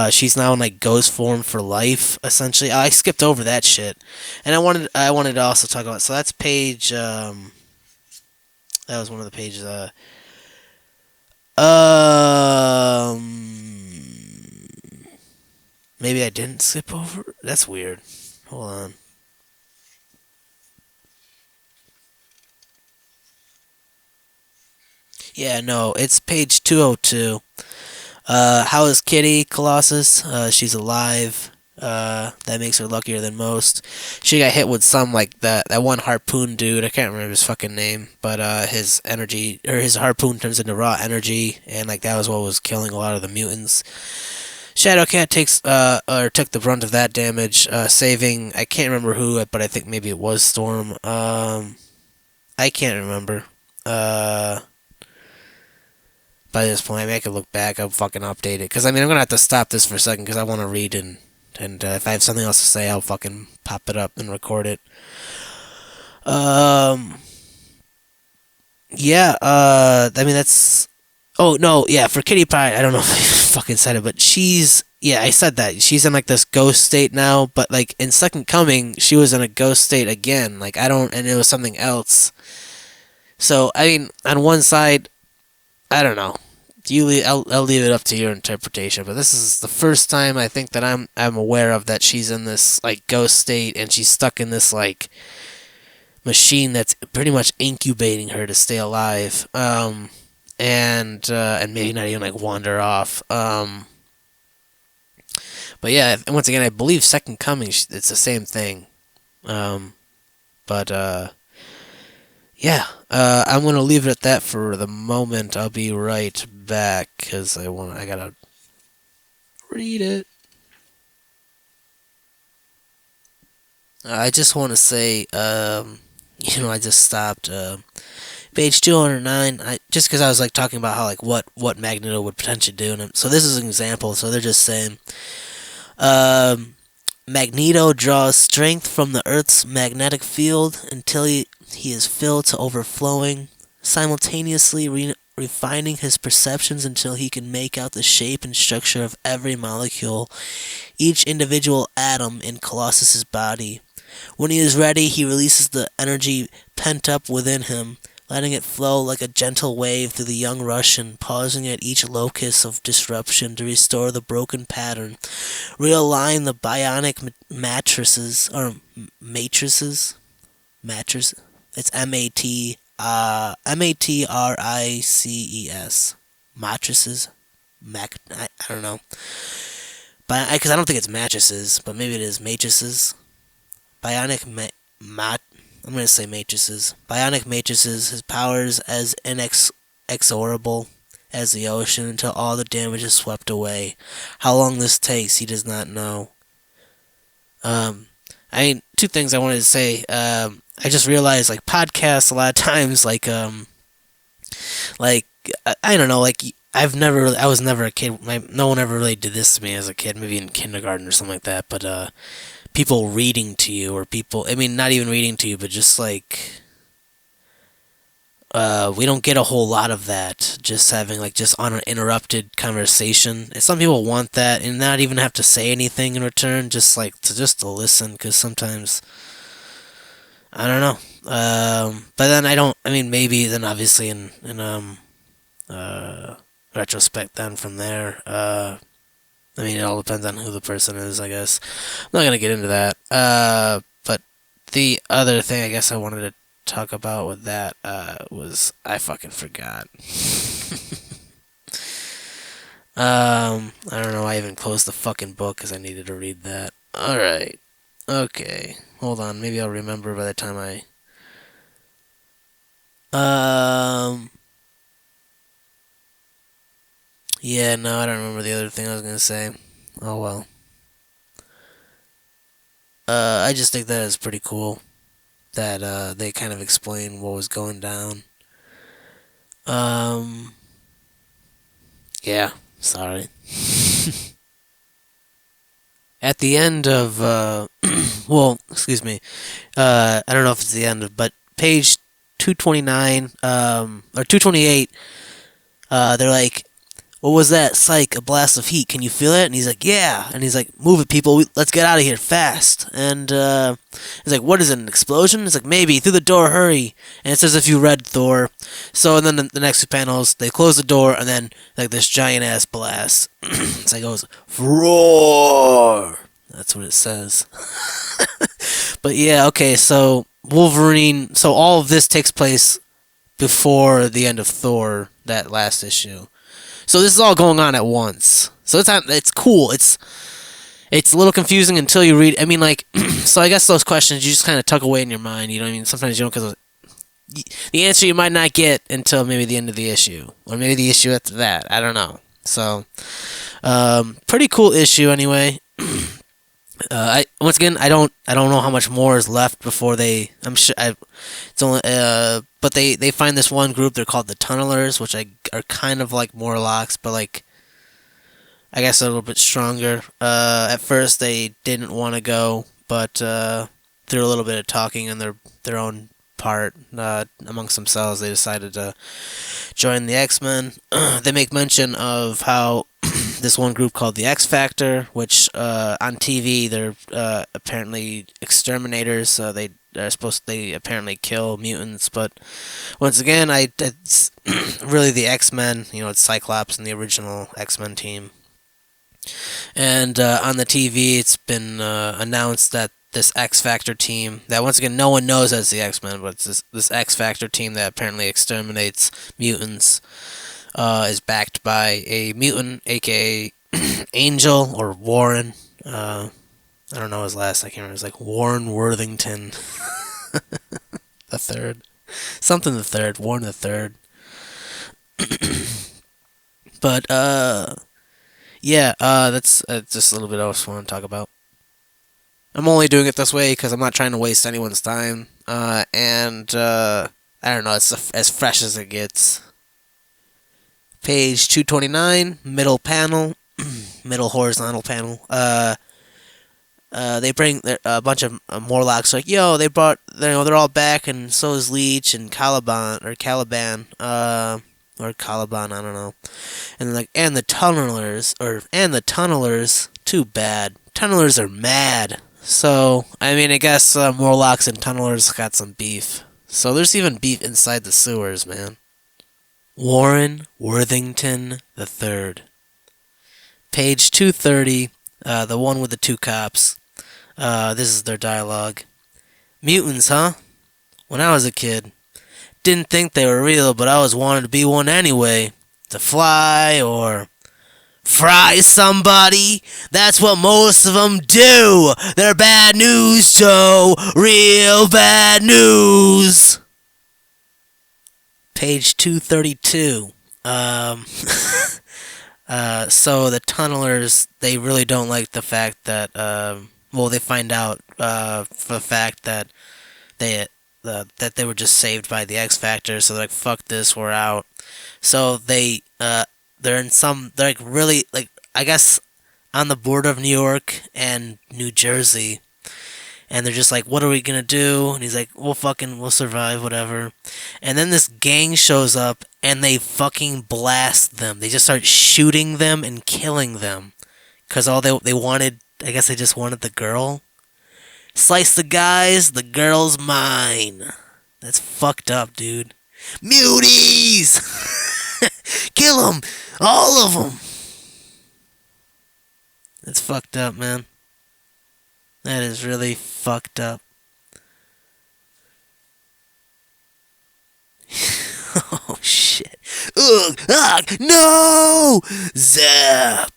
She's now in like ghost form for life, essentially. I skipped over that shit. And I wanted to also talk about, so that's page that was one of the pages. Maybe I didn't skip over. That's weird. Hold on. Yeah, no, it's page 202. How is Kitty, Colossus? She's alive. That makes her luckier than most. She got hit with some, like, that one harpoon dude. I can't remember his fucking name, but his energy, or his harpoon turns into raw energy, and like that was what was killing a lot of the mutants. Shadowcat took the brunt of that damage, saving, I can't remember who, but I think maybe it was Storm. I can't remember. Uh, by this point, I mean, I could look back. I'll fucking update it, because I mean, I'm gonna have to stop this for a second because I want to read, and if I have something else to say, I'll fucking pop it up and record it. Um, yeah. I mean, that's. Oh no, yeah. For Kitty Pryde, I don't know if I fucking said it, but yeah, I said that she's in like this ghost state now. But like in Second Coming, she was in a ghost state again. Like I don't, and it was something else. So I mean, on one side, I don't know. I'll leave it up to your interpretation. But this is the first time I think that I'm aware of that she's in this like ghost state, and she's stuck in this like machine that's pretty much incubating her to stay alive. And maybe not even like wander off. But yeah, once again, I believe Second Coming, it's the same thing. Um, but yeah, I'm gonna leave it at that for the moment. I'll be right back because I gotta read it. I just want to say, I just stopped. Page 209. Just because I was like talking about how like what Magneto would potentially do, and so this is an example. So they're just saying, Magneto draws strength from the Earth's magnetic field until he is filled to overflowing, simultaneously refining his perceptions until he can make out the shape and structure of every molecule, each individual atom in Colossus's body. When he is ready, he releases the energy pent up within him, letting it flow like a gentle wave through the young Russian, pausing at each locus of disruption to restore the broken pattern, realign the bionic matrices, or matrices? Mattress. It's Matrices. Mattresses. I don't know. But because I don't think it's mattresses, but maybe it is matrices. Bionic I'm going to say matrices. Bionic matrices, his powers as inexorable as the ocean until all the damage is swept away. How long this takes, he does not know. I mean, two things I wanted to say. I just realized, like, podcasts, a lot of times, like, I don't know, like, I was never a kid. No one ever really did this to me as a kid, maybe in kindergarten or something like that, but, people reading to you, or people, I mean, not even reading to you, but just like, we don't get a whole lot of that, just having like just uninterrupted conversation. And some people want that and not even have to say anything in return, just like to listen, because sometimes, I don't know. But then I mean, maybe then obviously in uh, retrospect then from there, I mean, it all depends on who the person is, I guess. I'm not gonna get into that. But the other thing I guess I wanted to talk about with that was I fucking forgot. I don't know. I even closed the fucking book because I needed to read that. All right. Okay. Hold on. Maybe I'll remember by the time I. Um. Yeah. No, I don't remember the other thing I was gonna say. Oh well. I just think that is pretty cool that they kind of explain what was going down. Um. Yeah. Sorry. At the end of well, excuse me. I don't know if it's the end of, but page 229 or 228. They're like, "What was that? Psych, a blast of heat. Can you feel it?" And he's like, "Yeah." And he's like, "Move it, people. Let's get out of here fast." And he's like, "What is it? An explosion?" He's like, "Maybe. Through the door. Hurry!" And it says, "If you read Thor." So and then the next two panels, they close the door, and then like this giant ass blast. It's like it goes roar. That's what it says. But yeah, okay. So Wolverine. So all of this takes place before the end of Thor, that last issue. So this is all going on at once. So it's cool. It's a little confusing until you read. I mean, like, so I guess those questions you just kind of tuck away in your mind. You know what I mean? Sometimes you don't, because the answer you might not get until maybe the end of the issue, or maybe the issue after that. I don't know. So, pretty cool issue anyway. I once again I don't know how much more is left before they. I'm sure it's only but they find this one group. They're called the Tunnelers, which are kind of like Morlocks, but like I guess a little bit stronger. At first they didn't want to go, but through a little bit of talking and their own part amongst themselves, they decided to join the X-Men. They make mention of how this one group called the X Factor, which on TV they're apparently exterminators. So they apparently kill mutants, but once again, it's really the X-Men. You know, it's Cyclops and the original X-Men team. And on the TV, it's been announced that this X Factor team, that once again no one knows as the X-Men, but it's this X Factor team that apparently exterminates mutants, is backed by a mutant, aka Angel or Warren. I don't know his last. I can't remember. It's like Warren Worthington the third, something the third, Warren the third. But yeah, that's just a little bit else I want to talk about. I'm only doing it this way because I'm not trying to waste anyone's time. And I don't know, it's as fresh as it gets. Page 229, middle panel, middle horizontal panel. They bring a bunch of Morlocks. Like, yo, they're all back, and so is Leech and Caliban, or Caliban, I don't know. And like, and the tunnelers, too bad. Tunnelers are mad. So, I mean, I guess Morlocks and Tunnelers got some beef. So there's even beef inside the sewers, man. Warren Worthington the Third. Page 230, the one with the two cops. This is their dialogue. Mutants, huh? When I was a kid, didn't think they were real, but I always wanted to be one anyway. To fly or fry somebody. That's what most of them do. They're bad news, Joe. Real bad news. Page 232. So the tunnelers, they really don't like the fact that, well, they find out for the fact that that they were just saved by the X Factor. So they're like, fuck this, we're out. So they're like really, like, I guess on the border of New York and New Jersey, and they're just like, what are we gonna do? And he's like, we'll survive, whatever. And then this gang shows up and they fucking blast them. They just start shooting them and killing them because all they wanted, I guess they just wanted the girl. Slice the guys, the girl's mine. That's fucked up, dude. Muties! Kill them! All of them! That's fucked up, man. That is really fucked up. Oh, shit. Ooh, ugh, ugh, no! Zap!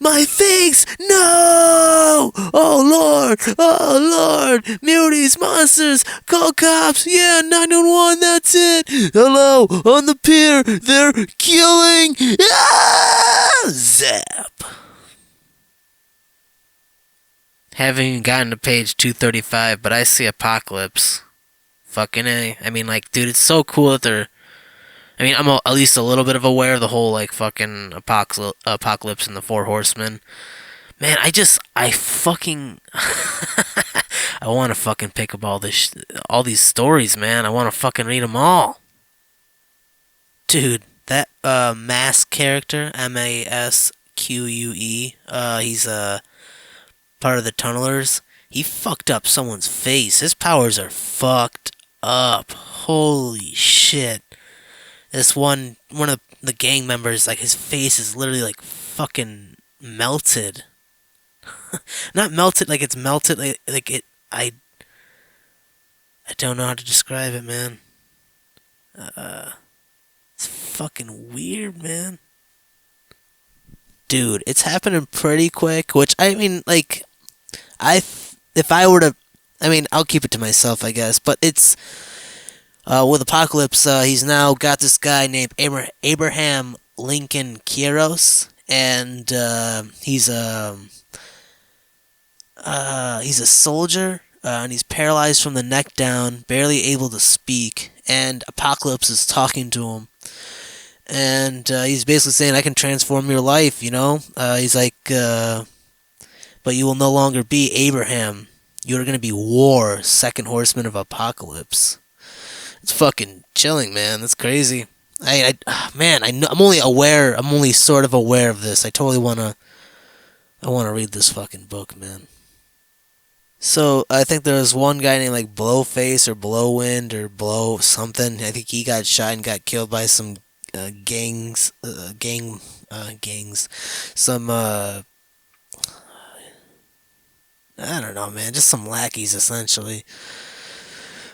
My face! No! Oh Lord! Mutants, monsters, call cops! Yeah, 911, that's it! Hello, on the pier, they're killing! Ah! Zap! Haven't even gotten to page 235, but I see Apocalypse. Fucking A. I mean, like, dude, it's so cool that they're. I mean, at least a little bit of aware of the whole, like, fucking apocalypse and the Four Horsemen. Man, I fucking. I want to fucking pick up all these stories, man. I want to fucking read them all. Dude, that, Mask character, Masque, he's, part of the Tunnelers. He fucked up someone's face. His powers are fucked up. Holy shit. This one of the gang members, like, his face is literally, like, fucking melted. Not melted like it's melted, like it. I don't know how to describe it, man. It's fucking weird, man. Dude, it's happening pretty quick. Which, I mean, like, if I were to, I mean, I'll keep it to myself, I guess. But it's with Apocalypse. He's now got this guy named Abraham Lincoln Quiros, and he's a soldier, and he's paralyzed from the neck down, barely able to speak. And Apocalypse is talking to him, and he's basically saying, "I can transform your life," you know. He's like, "But you will no longer be Abraham. You're gonna be War, second horseman of Apocalypse." It's fucking chilling, man. That's crazy. Man, I know, I'm only aware. I'm only sort of aware of this. I totally wanna. I wanna read this fucking book, man. So I think there was one guy named like Blowface or Blowwind or Blow something. I think he got shot and got killed by some gangs. Some I don't know, man. Just some lackeys essentially.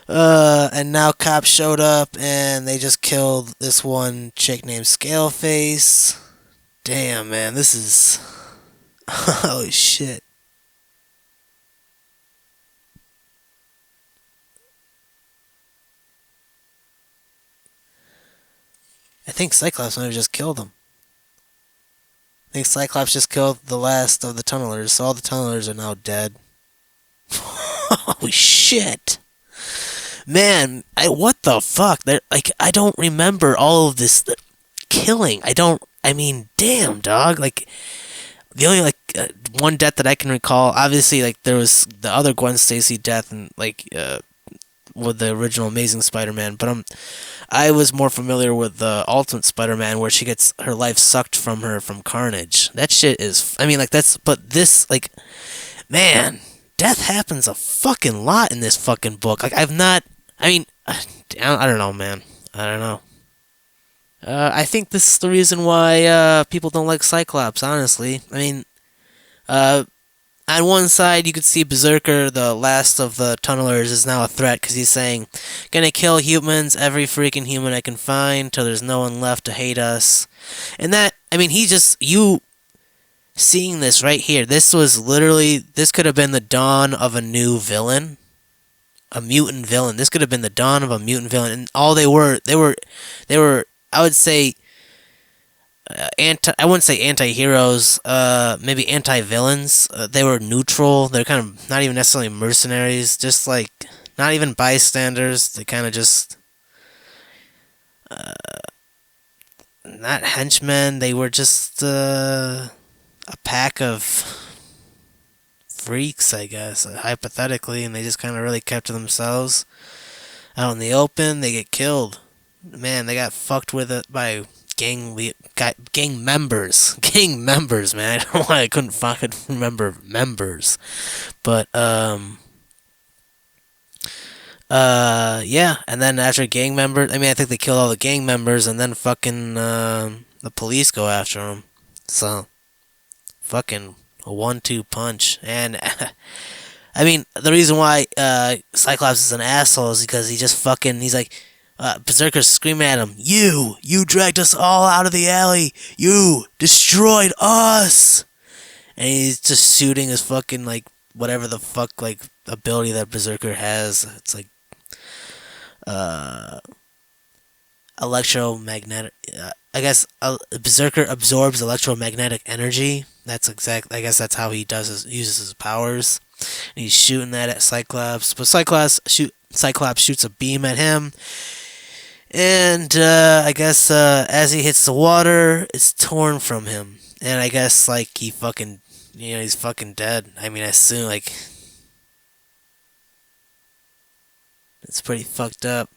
And now cops showed up and they just killed this one chick named Scaleface. Damn, man, this is oh shit. I think Cyclops might have just killed him. I think Cyclops just killed the last of the Tunnelers, so all the Tunnelers are now dead. Holy shit. Man, what the fuck? Like, I don't remember all of this killing. I mean, damn, dog. Like, the only, like, one death that I can recall, obviously, like, there was the other Gwen Stacy death, and, like, with the original Amazing Spider-Man, but I was more familiar with the Ultimate Spider-Man, where she gets her life sucked from her from Carnage. That shit is, I mean, like, but this, like, man, death happens a fucking lot in this fucking book. Like, I mean, I don't know, man. I don't know. I think this is the reason why people don't like Cyclops, honestly. I mean, on one side, you could see Berserker, the last of the Tunnelers, is now a threat because he's saying, "Gonna kill humans, every freaking human I can find, till there's no one left to hate us." And that, I mean, you seeing this right here, this could have been the dawn of a new villain, a mutant villain. This could have been the dawn of a mutant villain, and all they were, I would say, I wouldn't say anti-heroes, maybe anti-villains. They were neutral. They're kind of not even necessarily mercenaries, just like not even bystanders. They kind of just not henchmen. They were just a pack of freaks, I guess, hypothetically, and they just kind of really kept to themselves. Out in the open, they get killed. Man, they got fucked with it by gang members. Gang members, man. I don't know why I couldn't fucking remember members. But, yeah. And then after gang members, I mean, I think they killed all the gang members, and then fucking, the police go after them. So, fucking a 1-2 punch. And, I mean, the reason why, Cyclops is an asshole is because he's like, Berserker's screaming at him, You dragged us all out of the alley! You destroyed us! And he's just shooting his fucking, like, whatever the fuck, like, ability that Berserker has. It's like, uh, electromagnetic. I guess Berserker absorbs electromagnetic energy. That's exact. I guess that's how he uses his powers. And he's shooting that at Cyclops, but Cyclops shoots a beam at him, and I guess as he hits the water, it's torn from him, and I guess like he fucking, he's fucking dead. I mean, I assume like it's pretty fucked up.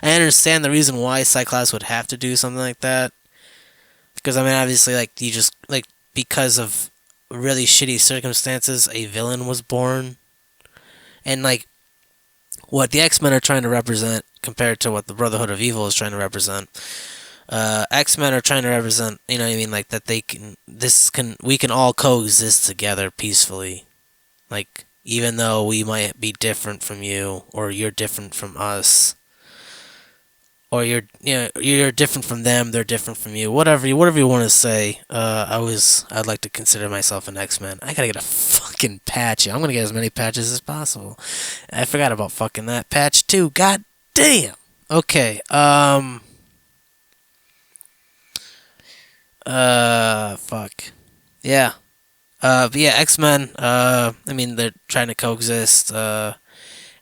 I understand the reason why Cyclops would have to do something like that. Because, I mean, obviously, like, you just, like, because of really shitty circumstances, a villain was born. And, like, what the X-Men are trying to represent compared to what the Brotherhood of Evil is trying to represent. X-Men are trying to represent, you know what I mean, like, that we can all coexist together peacefully. Like, even though we might be different from you, or you're different from us, or you're different from them, they're different from you, whatever you want to say. I'd like to consider myself an X-Men. I gotta get a fucking patch. I'm gonna get as many patches as possible. I forgot about fucking that patch too. God damn. Okay. Fuck. Yeah. But yeah, X-Men. I mean, they're trying to coexist.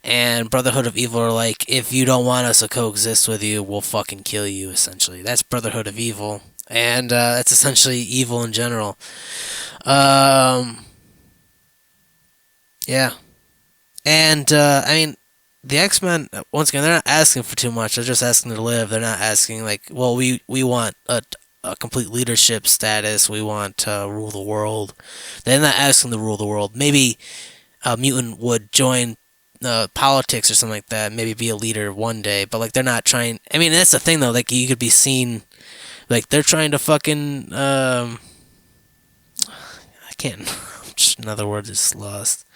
And Brotherhood of Evil are like, if you don't want us to coexist with you, we'll fucking kill you, essentially. That's Brotherhood of Evil. And that's essentially evil in general. Um, yeah. And, I mean, the X-Men, once again, they're not asking for too much. They're just asking to live. They're not asking, like, well, we want a complete leadership status. We want to rule the world. They're not asking to rule the world. Maybe a mutant would join politics or something like that, maybe be a leader one day, but like they're not trying. I mean, that's the thing though. Like you could be seen, like they're trying to fucking. I can't. Another word is lost.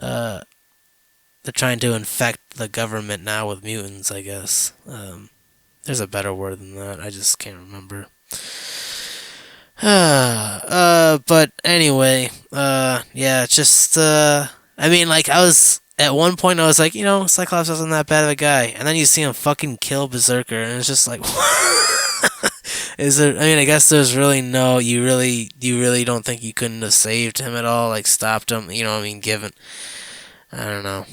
They're trying to infect the government now with mutants. I guess. There's a better word than that. I just can't remember. But anyway, yeah, just I mean, like I was at one point, I was like, Cyclops wasn't that bad of a guy, and then you see him fucking kill Berserker, and it's just like, is there? I mean, I guess there's really no. You really don't think you couldn't have saved him at all, like stopped him? You know what I mean? Given, I don't know.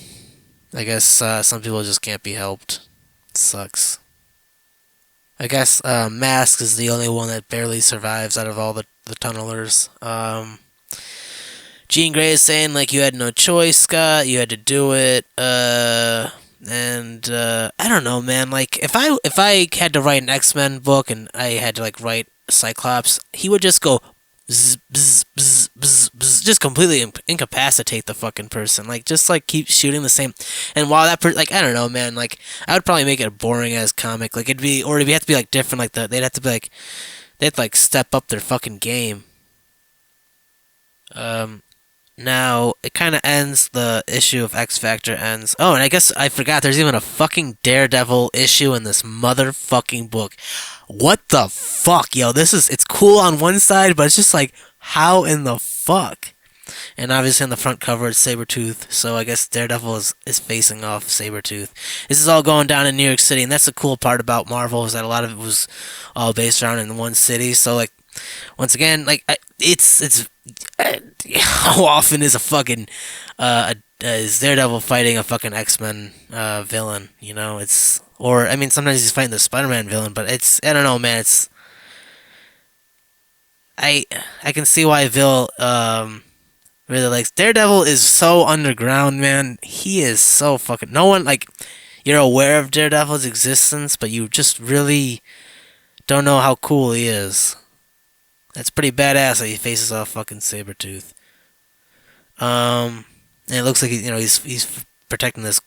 I guess some people just can't be helped. It sucks. I guess Mask is the only one that barely survives out of all the tunnelers. Jean Grey is saying like you had no choice, Scott. You had to do it. And I don't know, man. Like if I had to write an X-Men book and I had to like write Cyclops, he would just go bzz, bzz, bzz, bzz, bzz, just completely incapacitate the fucking person. Like just like keep shooting the same. And while like I don't know, man. Like I would probably make it a boring ass comic. Like it'd have to be like different. Like they'd have to like step up their fucking game. Now, it kind of ends, the issue of X Factor ends. Oh, and I guess I forgot there's even a fucking Daredevil issue in this motherfucking book. What the fuck, yo? It's cool on one side, but it's just like, how in the fuck? And obviously on the front cover it's Sabretooth, so I guess Daredevil is facing off Sabretooth. This is all going down in New York City, and that's the cool part about Marvel, is that a lot of it was all based around in one city, so like, once again, like, it's how often is a fucking is Daredevil fighting a fucking X-Men villain? Or I mean, sometimes he's fighting the Spider-Man villain, but I don't know, man. I can see why Vil really likes Daredevil. Is so underground, man. He is so fucking. No one like you're aware of Daredevil's existence, but you just really don't know how cool he is. That's pretty badass that he faces off fucking Sabretooth. And it looks like he's protecting this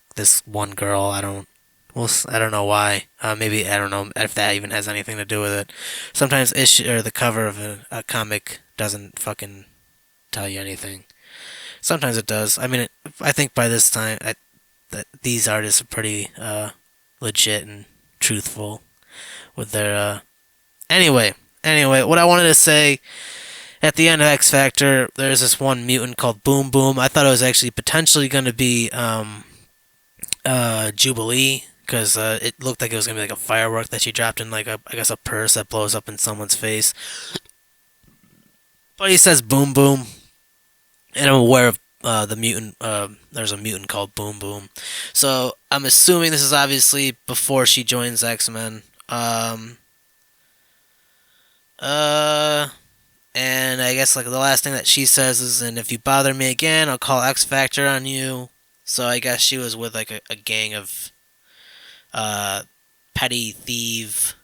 one girl. I don't know why. Maybe I don't know if that even has anything to do with it. Sometimes the cover of a comic doesn't fucking tell you anything. Sometimes it does. I mean, I think by this time that these artists are pretty legit and truthful with their. Anyway, what I wanted to say at the end of X Factor, there's this one mutant called Boom Boom. I thought it was actually potentially going to be Jubilee because it looked like it was going to be like a firework that she dropped in like I guess a purse that blows up in someone's face. But he says Boom Boom, and I'm aware of the mutant. There's a mutant called Boom Boom, so I'm assuming this is obviously before she joins X-Men. Uh, and I guess like the last thing that she says is, "And if you bother me again, I'll call X Factor on you." So I guess she was with like a gang of uh petty thief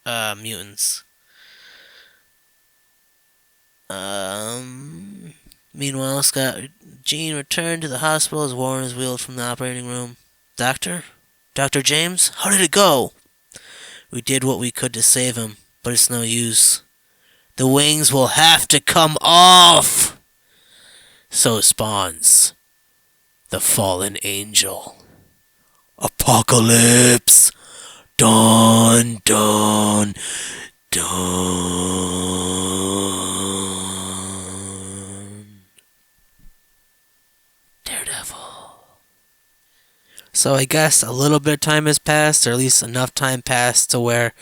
mutants. Meanwhile, Scott Jean returned to the hospital as Warren is wheeled from the operating room. Doctor? Dr. James? How did it go? We did what we could to save him, but it's no use. The wings will have to come off! So spawns the fallen angel. Apocalypse! Dun dun dun. Daredevil. So I guess a little bit of time has passed, or at least enough time passed to where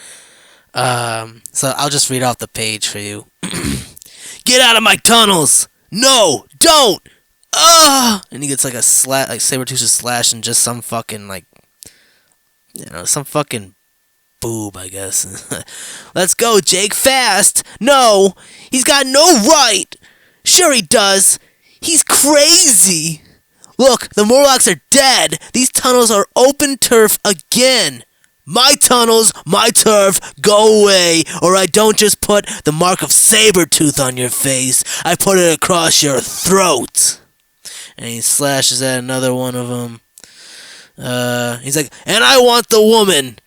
so I'll just read off the page for you. Get out of my tunnels! No! Don't! And he gets like a slash, like Sabretooth's slash, and just some fucking like, some fucking boob, I guess. Let's go, Jake, fast! No! He's got no right! Sure he does! He's crazy! Look, the Morlocks are dead! These tunnels are open turf again! My tunnels, my turf, go away, or I don't just put the mark of Sabretooth on your face, I put it across your throat! And he slashes at another one of them. He's like, and I want the woman!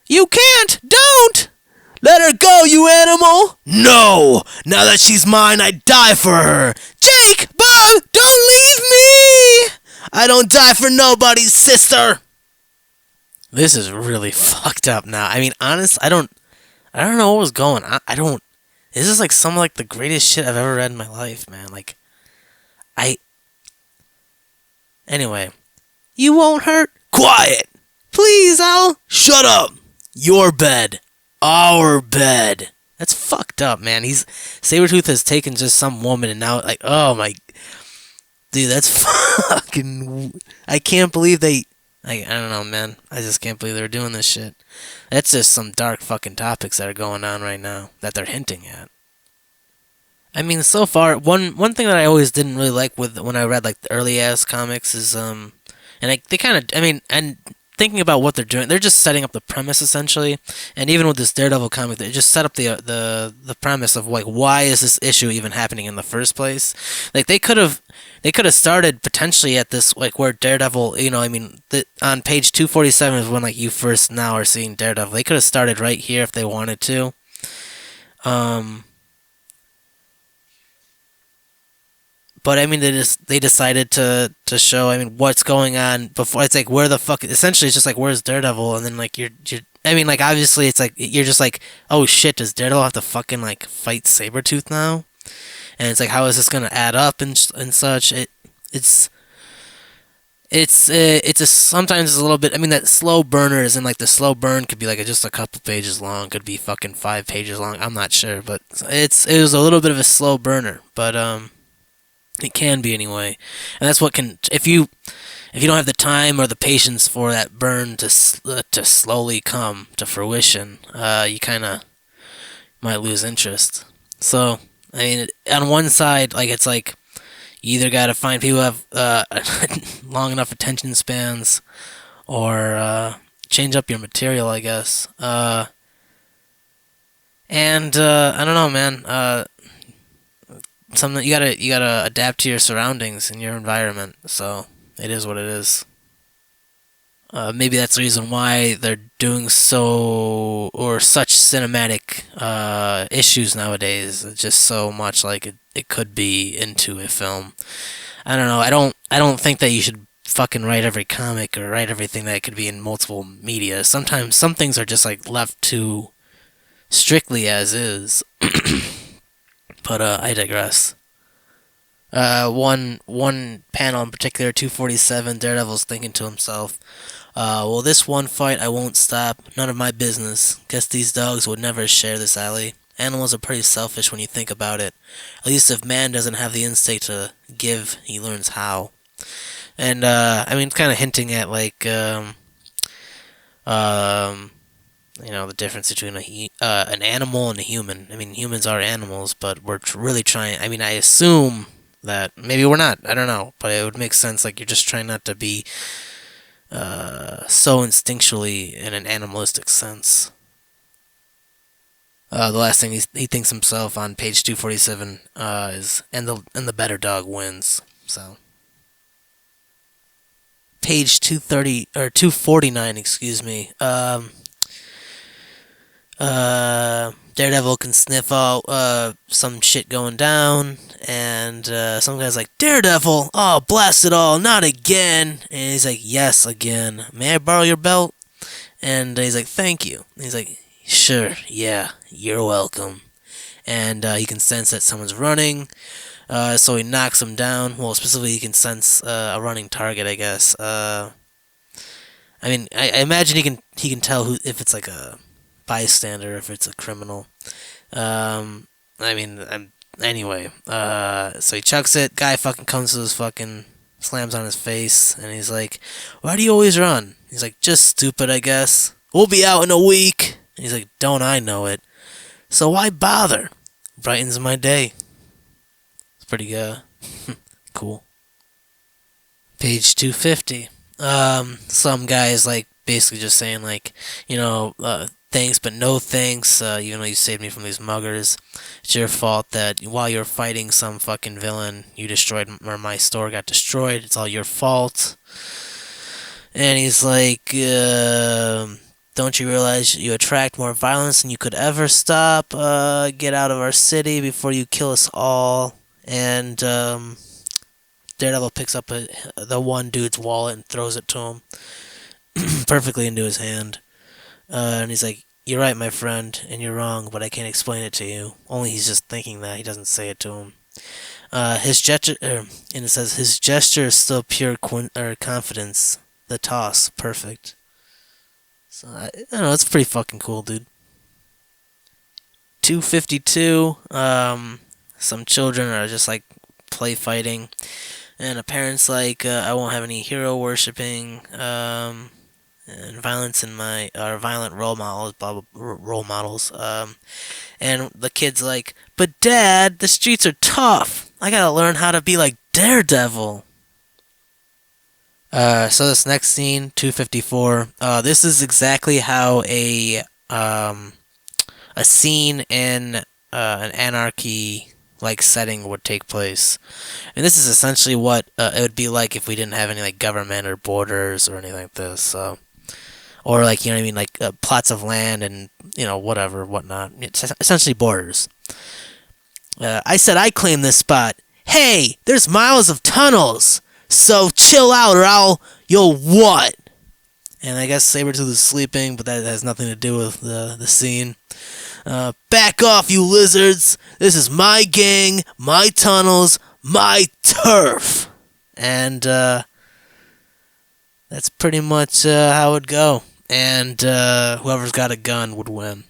You can't! Don't! Let her go, you animal! No! Now that she's mine, I'd die for her! Jake! Bob! Don't leave me! I don't die for nobody's sister! This is really fucked up now. I mean, honest, I don't know what was going on. This is like some of like the greatest shit I've ever read in my life, man. Like, anyway. You won't hurt? Quiet! Please, Al! Shut up! Your bed. Our bed. That's fucked up, man. Sabretooth has taken just some woman and now, like, oh my... Dude, that's fucking... I can't believe they... I don't know, man. I just can't believe they're doing this shit. That's just some dark fucking topics that are going on right now that they're hinting at. I mean, so far, one thing that I always didn't really like with when I read like the early ass comics is they kind of, I mean, and thinking about what they're doing, they're just setting up the premise essentially. And even with this Daredevil comic, they just set up the premise of like why is this issue even happening in the first place? Like they could have started potentially at this like where Daredevil, on page 247 is when like you first now are seeing Daredevil. They could have started right here if they wanted to. But I mean, they decided to show, I mean, what's going on before. It's like where the fuck. Essentially, it's just like where's Daredevil, and then like you're. I mean, like obviously, it's like you're just like, oh shit, does Daredevil have to fucking like fight Sabretooth now? And it's like, how is this gonna add up and such? It's sometimes it's a little bit. I mean, that slow burners and like the slow burn could be like just a couple pages long, could be fucking 5 pages long. I'm not sure, but it was a little bit of a slow burner, but it can be anyway, and that's what can if you don't have the time or the patience for that burn to slowly come to fruition, you kind of might lose interest. So I mean, on one side, like it's like you either got to find people who have long enough attention spans, or change up your material, I guess. And I don't know, man. Something you gotta adapt to your surroundings and your environment. So it is what it is. Maybe that's the reason why they're doing such cinematic issues nowadays. It's just so much like it could be into a film. I don't know. I don't think that you should fucking write every comic or write everything that could be in multiple media. Sometimes some things are just like left to strictly as is. But I digress. One panel in particular, 247, Daredevil's thinking to himself, well, this one fight I won't stop. None of my business. Guess these dogs would never share this alley. Animals are pretty selfish when you think about it. At least if man doesn't have the instinct to give, he learns how. And I mean, kind of hinting at like, um, the difference between an animal and a human. I mean, humans are animals, but we're really trying. I mean, I assume that maybe we're not. I don't know, but it would make sense. Like you're just trying not to be so instinctually in an animalistic sense. The last thing he thinks himself on page 247 is and the better dog wins. So page 230 or 249, excuse me. Daredevil can sniff out some shit going down, and some guy's like, Daredevil, oh blast it all, not again. And he's like, yes, again. May I borrow your belt? And he's like, thank you. And he's like, sure, yeah, you're welcome. And he can sense that someone's running, so he knocks him down. Well, specifically, he can sense a running target, I guess. I mean, I imagine he can tell who if it's like a bystander, if it's a criminal. I mean, anyway. So he chucks it. Guy fucking comes to his fucking slams on his face, and he's like, "Why do you always run?" He's like, "Just stupid, I guess. We'll be out in a week." And he's like, "Don't I know it? So why bother? Brightens my day." It's pretty cool. Page 250. Some guy is like basically just saying like, thanks but no thanks. Even though you saved me from these muggers, it's your fault that while you're fighting some fucking villain, you destroyed or my store got destroyed. It's all your fault. And he's like, don't you realize you attract more violence than you could ever stop? Get out of our city before you kill us all. And Daredevil picks up the one dude's wallet and throws it to him perfectly into his hand. And he's like, "You're right, my friend, and you're wrong, but I can't explain it to you." Only he's just thinking that. He doesn't say it to him. His gesture, and it says, his gesture is still pure confidence. The toss, perfect. So, I don't know, it's pretty fucking cool, dude. 252, some children are just like play fighting. And a parent's like, I won't have any hero worshipping, and violence in my, or violent role models, role models. And the kid's like, but Dad, the streets are tough. I gotta learn how to be like Daredevil. So this next scene, 254. This is exactly how a scene in an anarchy like setting would take place. And this is essentially what it would be like if we didn't have any like government or borders or anything like this. So, or like, you know what I mean, like plots of land and whatever, whatnot. It's essentially borders. I said I claim this spot. Hey, there's miles of tunnels. So chill out, or you'll what? And I guess Sabretooth is sleeping, but that has nothing to do with the scene. Back off, you lizards! This is my gang, my tunnels, my turf! And that's pretty much how it would go. And whoever's got a gun would win.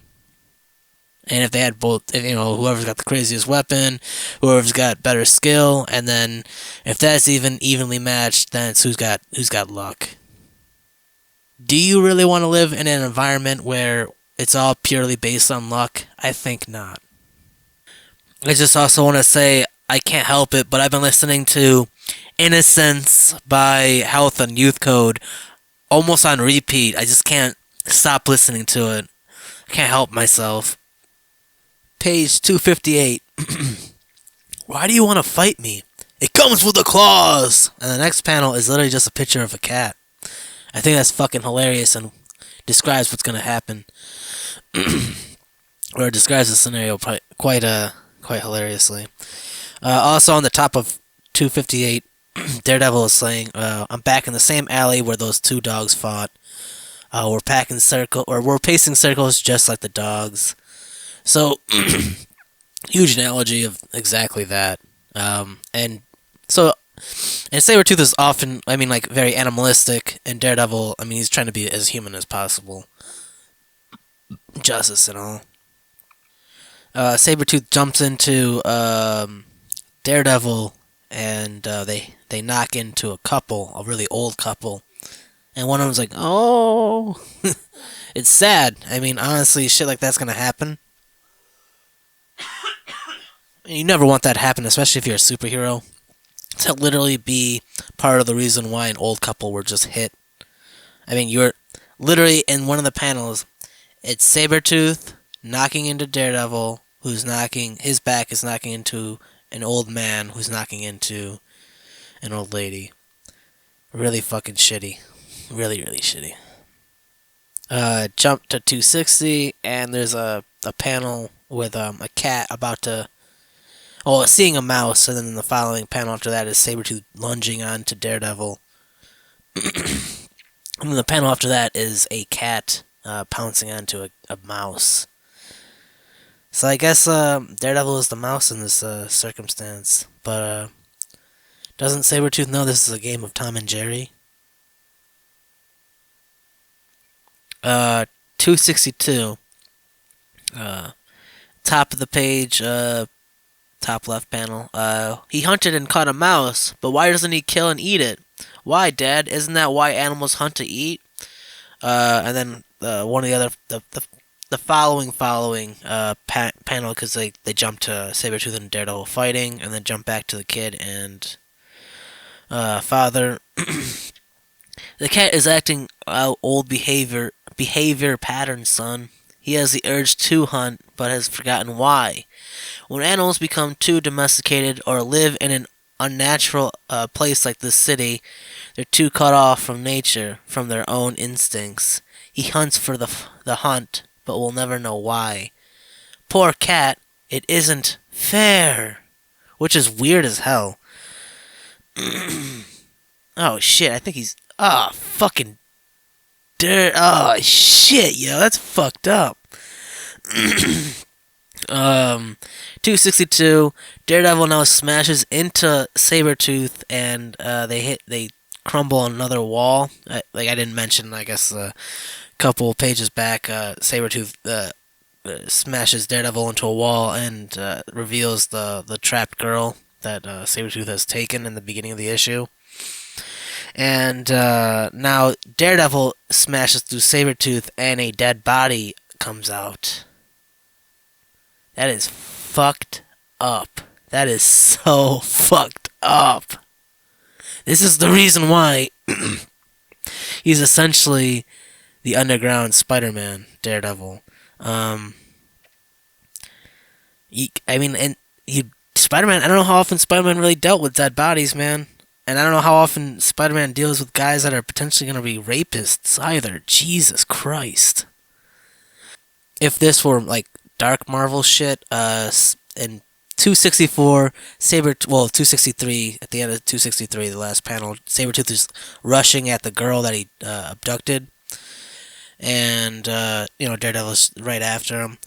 And if they had both, whoever's got the craziest weapon, whoever's got better skill, and then if that's even evenly matched, then it's who's got luck. Do you really want to live in an environment where it's all purely based on luck? I think not. I just also want to say, I can't help it, but I've been listening to Innocence by Health and Youth Code almost on repeat. I just can't stop listening to it. I can't help myself. Page 258. Why do you want to fight me? It comes with the claws! And the next panel is literally just a picture of a cat. I think that's fucking hilarious and describes what's going to happen. Or describes the scenario quite hilariously. Also on the top of 258, Daredevil is saying, "I'm back in the same alley where those two dogs fought. We're pacing circles just like the dogs." So, huge analogy of exactly that. And so, and Sabretooth is often, I mean, like very animalistic, and Daredevil, I mean, he's trying to be as human as possible, justice and all. Sabretooth jumps into Daredevil, and they knock into a couple, a really old couple, and one of them's like, "Oh," it's sad. I mean, honestly, shit like that's gonna happen. You never want that to happen, especially if you're a superhero. To literally be part of the reason why an old couple were just hit. I mean, you're literally in one of the panels. It's Sabretooth knocking into Daredevil, who's knocking, his back is knocking into an old man who's knocking into an old lady. Really fucking shitty. Really, really shitty. Jump to 260, and there's a panel with a cat about to. Oh, seeing a mouse, and then the following panel after that is Sabretooth lunging on to Daredevil. And then the panel after that is a cat pouncing onto a mouse. So I guess Daredevil is the mouse in this circumstance. But doesn't Sabretooth know this is a game of Tom and Jerry? 262. Top of the page, top left panel. He hunted and caught a mouse, but why doesn't he kill and eat it? Why, Dad? Isn't that why animals hunt to eat? And then one of the other the following panel, because they jump to Sabretooth and Daredevil fighting, and then jump back to the kid and father. The cat is acting out old behavior patterns, son. He has the urge to hunt, but has forgotten why. When animals become too domesticated or live in an unnatural place like this city, they're too cut off from nature, from their own instincts. He hunts for the hunt, but will never know why. Poor cat, it isn't fair. Which is weird as hell. Oh shit, I think he's. Ah, fucking dirt. Oh shit, yo, that's fucked up. 262. Daredevil now smashes into Sabretooth, and they crumble on another wall. Like I didn't mention, I guess a couple pages back, Sabretooth smashes Daredevil into a wall and reveals the trapped girl that Sabretooth has taken in the beginning of the issue. And now Daredevil smashes through Sabretooth, and a dead body comes out. That is fucked up. That is so fucked up. This is the reason why he's essentially the underground Spider-Man, Daredevil. Spider-Man, I don't know how often Spider-Man really dealt with dead bodies, man. And I don't know how often Spider-Man deals with guys that are potentially going to be rapists either. Jesus Christ. If this were, like, dark Marvel shit, in 264, 263, at the end of 263, the last panel, Sabretooth is rushing at the girl that he abducted. And, Daredevil's right after him.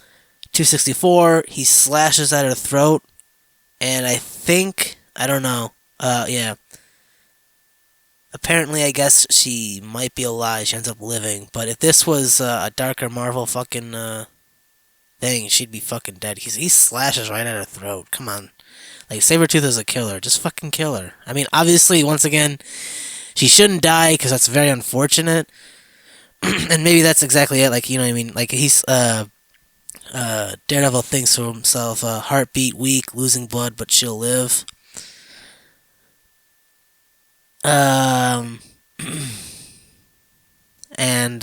264, he slashes at her throat. And I don't know, yeah. Apparently, I guess she might be alive. She ends up living. But if this was a darker Marvel fucking thing, she'd be fucking dead. He slashes right at her throat. Come on. Like, Sabretooth is a killer. Just fucking kill her. I mean, obviously, once again, she shouldn't die because that's very unfortunate. And maybe that's exactly it. Like, you know what I mean? Like, he's, Daredevil thinks to himself, heartbeat weak, losing blood, but she'll live. And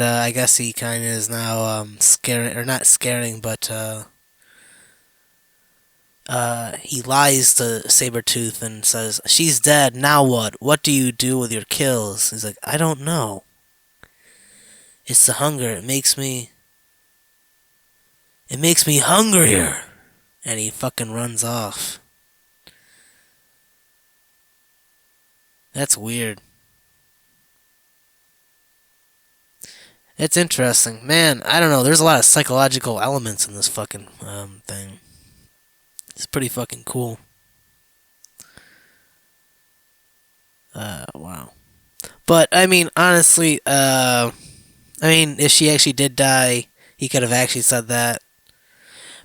I guess he kind of is now scaring, or not scaring, but he lies to Sabretooth and says, "She's dead, now what? What do you do with your kills?" He's like, "I don't know. It's the hunger, it makes me hungrier." And he fucking runs off. That's weird. It's interesting, man. I don't know. There's a lot of psychological elements in this fucking thing. It's pretty fucking cool. Wow. But I mean, honestly, I mean, if she actually did die, he could have actually said that.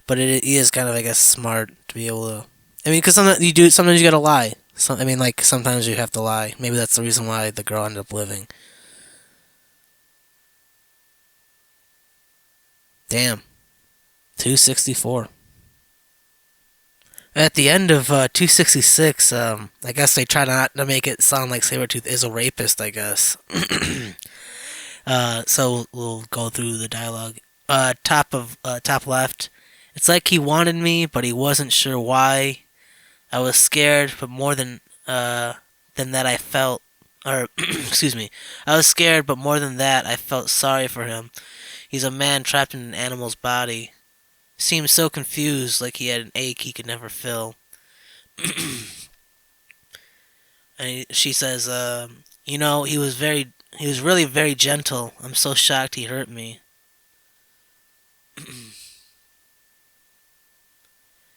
But it is kind of, I guess, smart to be able to. I mean, because sometimes you do. Sometimes you gotta lie. I mean, like sometimes you have to lie. Maybe that's the reason why the girl ended up living. Damn. 264. At the end of 266, I guess they try not to make it sound like Sabretooth is a rapist, I guess. So we'll go through the dialogue. Top left. It's like he wanted me, but he wasn't sure why. I was scared, but more than that, I felt, or excuse me, I was scared, but more than that, I felt sorry for him. He's a man trapped in an animal's body. Seemed so confused, like he had an ache he could never fill. She says, "You know, he was really very gentle. I'm so shocked he hurt me."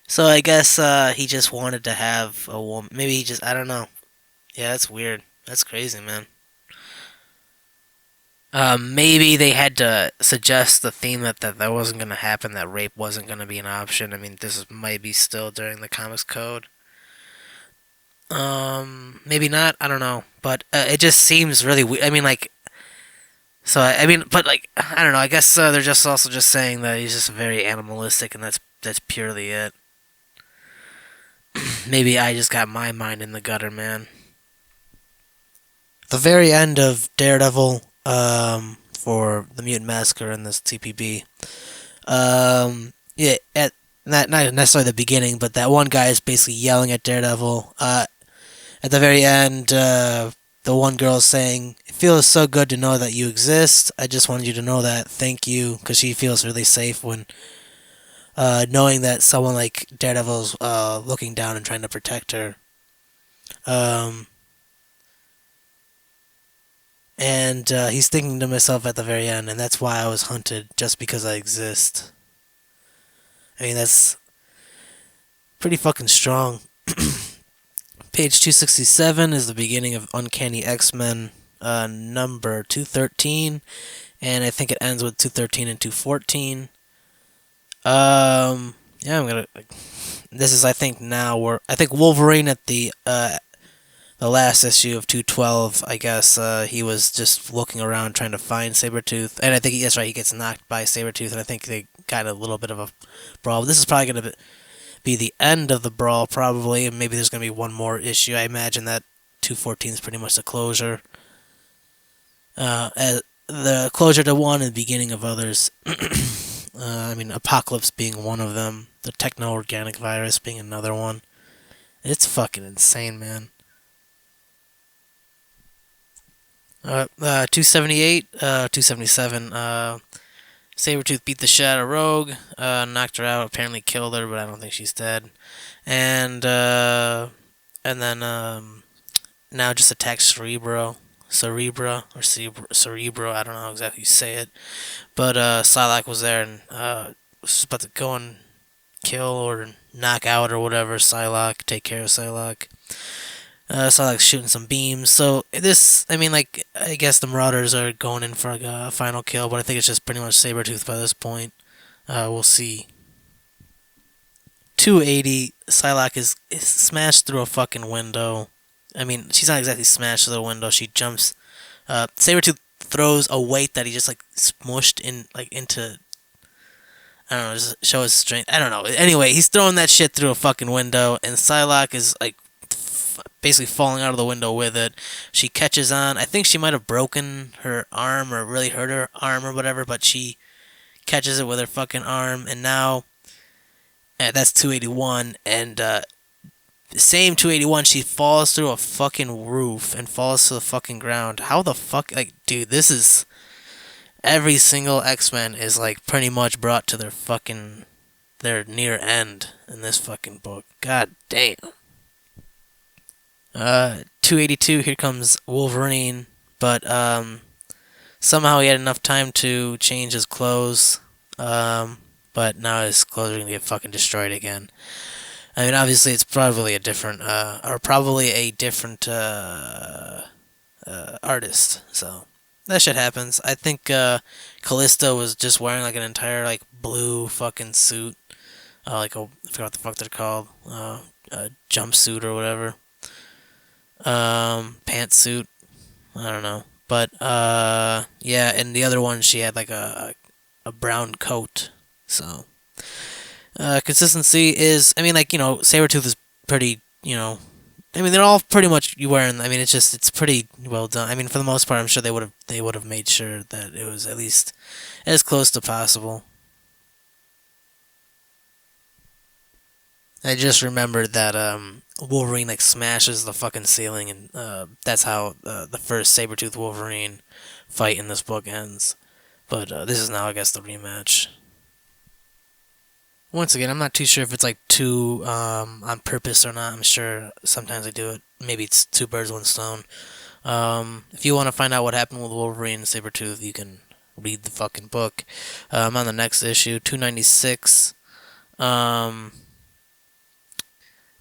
So I guess he just wanted to have a woman. Maybe he just, I don't know. Yeah, that's weird. That's crazy, man. Maybe they had to suggest the theme that wasn't going to happen, that rape wasn't going to be an option. I mean, might be still during the comics code. Maybe not. I don't know, but it just seems really weird. I mean, like, so I mean, but like, I don't know. I guess they're just also just saying that he's just very animalistic, and that's purely it. Maybe I just got my mind in the gutter, man. The very end of Daredevil, for the Mutant Massacre and this TPB, yeah, at not necessarily the beginning, but that one guy is basically yelling at Daredevil. At the very end, the one girl is saying, "It feels so good to know that you exist. I just wanted you to know that. Thank you," because she feels really safe when knowing that someone like Daredevil's looking down and trying to protect her. Um, and he's thinking to himself at the very end, and that's why I was hunted, just because I exist. I mean, that's pretty fucking strong. Page 267 is the beginning of Uncanny X-Men number 213, and I think it ends with 213 and 214. Yeah, I'm gonna. This is, I think, now where I think Wolverine at the last issue of 212. I guess he was just looking around trying to find Sabretooth, and I think that's right. He gets knocked by Sabretooth, and I think they got a little bit of a brawl. This is probably gonna be the end of the brawl, probably, and maybe there's gonna be one more issue. I imagine that 214 is pretty much the closure. As the closure to one and the beginning of others. I mean, Apocalypse being one of them, the techno-organic virus being another one. It's fucking insane, man. 278, 277, Sabretooth beat the shit out of Rogue, knocked her out, apparently killed her, but I don't think she's dead. And then, now just attacks Cerebro, or Cerebro, I don't know exactly how you say it. But Psylocke was there and was about to go and kill or knock out or whatever Psylocke, take care of Psylocke. Psylocke's shooting some beams. So this, I mean, like, I guess the Marauders are going in for a final kill, but I think it's just pretty much Sabretooth by this point. We'll see. 280, Psylocke is smashed through a fucking window. I mean, she's not exactly smashed through the window. She jumps. Sabretooth throws a weight that he just, like, smushed in, like, into, I don't know, just show his strength. I don't know. Anyway, he's throwing that shit through a fucking window, and Psylocke is, like, basically falling out of the window with it. She catches on. I think she might have broken her arm or really hurt her arm or whatever, but she catches it with her fucking arm, and now that's 281, and the same 281, she falls through a fucking roof and falls to the fucking ground. How the fuck, like, dude, this is, every single X-Men is, like, pretty much brought to their near end in this fucking book. God damn. 282. Here comes Wolverine, but somehow he had enough time to change his clothes. But now his clothes are gonna get fucking destroyed again. I mean, obviously, it's probably a different, or probably a different artist. So that shit happens. I think Callisto was just wearing like an entire like blue fucking suit, like I forgot what the fuck they're called, a jumpsuit or whatever, pantsuit. I don't know, but yeah, and the other one she had like a brown coat. So consistency is, I mean, like Sabretooth is pretty, I mean, they're all pretty much you wearing. I mean, it's pretty well done. I mean, for the most part, I'm sure they would have made sure that it was at least as close to possible. I just remembered that Wolverine like smashes the fucking ceiling, and that's how the first Sabretooth Wolverine fight in this book ends. But this is now, I guess, the rematch. Once again, I'm not too sure if it's like too on purpose or not. I'm sure sometimes they do it. Maybe it's two birds, one stone. If you want to find out what happened with Wolverine and Sabretooth, you can read the fucking book. I'm on the next issue, 296. Um,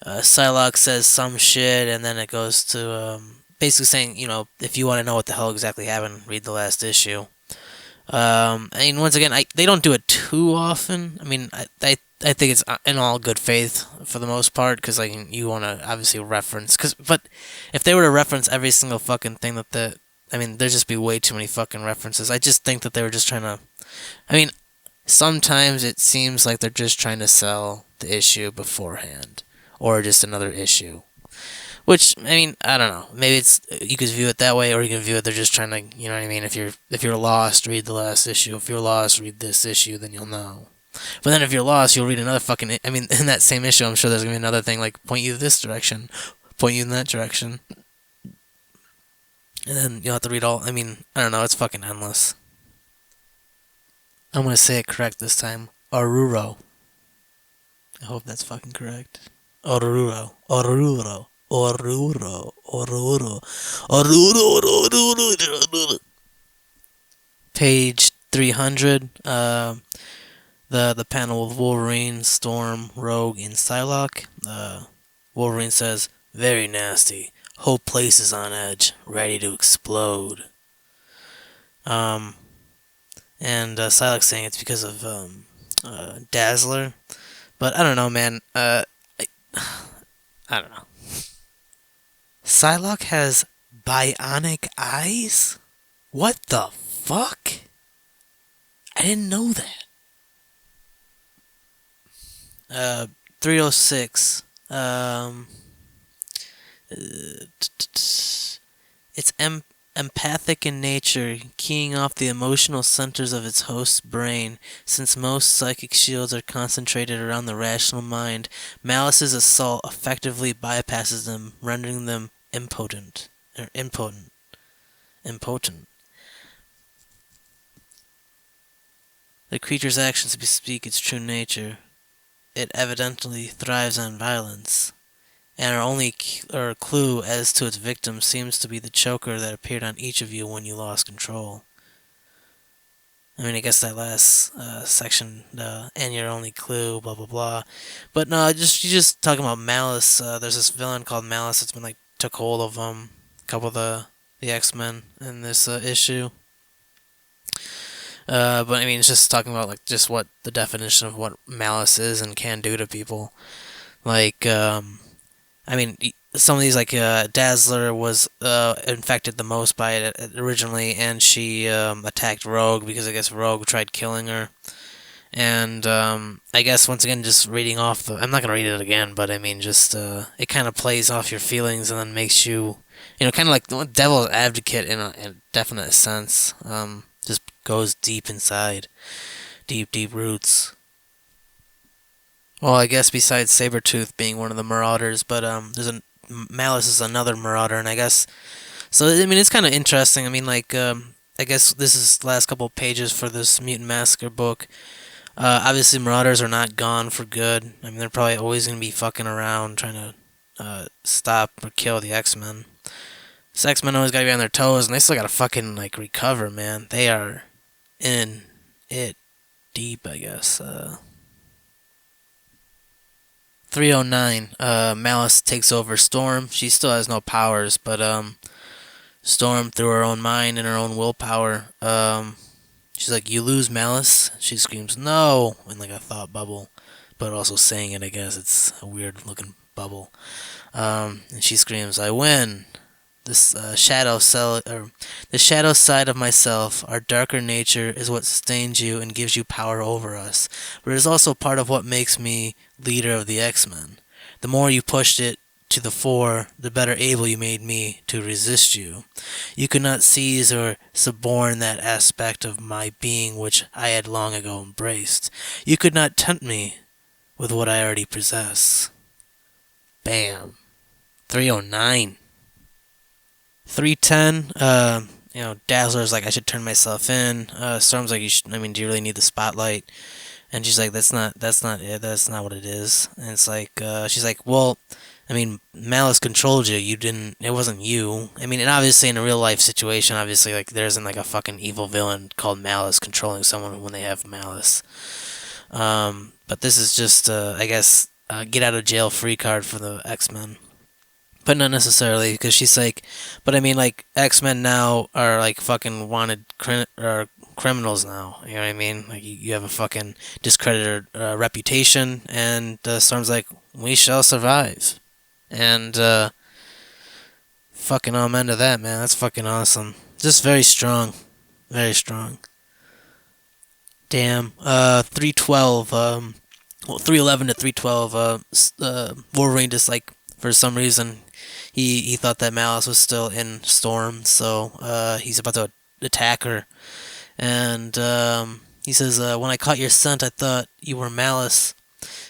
Psylocke says some shit, and then it goes to basically saying, if you want to know what the hell exactly happened, read the last issue. I mean, once again, they don't do it too often. I mean, I think it's in all good faith for the most part, because like you want to obviously reference, but if they were to reference every single fucking thing I mean, there'd just be way too many fucking references. I just think that they were just trying to, I mean, sometimes it seems like they're just trying to sell the issue beforehand, or just another issue. Which, I mean, I don't know. Maybe it's, you could view it that way, or you can view it they're just trying to, you know what I mean. If you're lost, read the last issue. If you're lost, read this issue. Then you'll know. But then if you're lost, you'll read another fucking. I mean, in that same issue, I'm sure there's gonna be another thing like point you this direction, point you in that direction, and then you'll have to read all. I mean, I don't know. It's fucking endless. I'm gonna say it correct this time. Oruro. I hope that's fucking correct. Oruro. Oruro. Oruro, Oruro, Oruro, Oruro. Page 300. The panel of Wolverine, Storm, Rogue, and Psylocke. Wolverine says, "Very nasty. Whole place is on edge, ready to explode." And Psylocke saying it's because of Dazzler, but I don't know, man. I don't know. Psylocke has bionic eyes? What the fuck? I didn't know that. 306. It's empathic in nature, keying off the emotional centers of its host's brain. Since most psychic shields are concentrated around the rational mind, Malice's assault effectively bypasses them, rendering them impotent. Or impotent. Impotent. The creature's actions bespeak its true nature. It evidently thrives on violence, and our only clue as to its victim seems to be the choker that appeared on each of you when you lost control. I mean, I guess that last section, and your only clue, blah blah blah. But no, you're just talking about Malice. There's this villain called Malice that's been like took hold of a couple of the X-Men in this issue. But I mean, it's just talking about like just what the definition of what malice is and can do to people. Like, I mean, some of these like Dazzler was infected the most by it originally, and she attacked Rogue because I guess Rogue tried killing her. And I guess once again, just reading off I'm not gonna read it again, but I mean, just it kind of plays off your feelings and then makes you, kind of like devil's advocate in a definite sense. Just goes deep inside, deep roots. Well, I guess besides Sabretooth being one of the Marauders, but Malice is another Marauder, and I guess so. I mean, it's kind of interesting. I mean, like I guess this is the last couple of pages for this Mutant Massacre book. Obviously, Marauders are not gone for good. I mean, they're probably always gonna be fucking around, trying to stop or kill the X-Men. The X-Men always gotta be on their toes, and they still gotta fucking like recover, man. They are in it deep, I guess. 309. Malice takes over Storm. She still has no powers, but Storm, through her own mind and her own willpower, she's like, "You lose, Malice." She screams, "No!" in like a thought bubble, but also saying it. I guess it's a weird looking bubble. And she screams, "I win." This the shadow side of myself, our darker nature, is what sustains you and gives you power over us. But it is also part of what makes me leader of the X-Men. The more you pushed it to the fore, the better able you made me to resist you. You could not seize or suborn that aspect of my being which I had long ago embraced. You could not tempt me with what I already possess. Bam. 309. 310, Dazzler's like, I should turn myself in. Storm's like, do you really need the spotlight? And she's like, that's not it, that's not what it is. And it's like, she's like, well, Malice controlled you, it wasn't you. And obviously in a real life situation, obviously, like, there isn't like a fucking evil villain called Malice controlling someone when they have malice. But this is just, I guess, get out of jail free card for the X-Men. But not necessarily, because she's like, but like, X-Men now are like fucking wanted criminals now. You know what I mean? Like, you have a fucking discredited reputation, and Storm's like, we shall survive. And fucking amen to that, man. That's fucking awesome. Just very strong. Very strong. Damn. 312. 311 to 312. Wolverine just like, for some reason, he thought that Malice was still in Storm, so he's about to attack her. And he says, when I caught your scent, I thought you were Malice.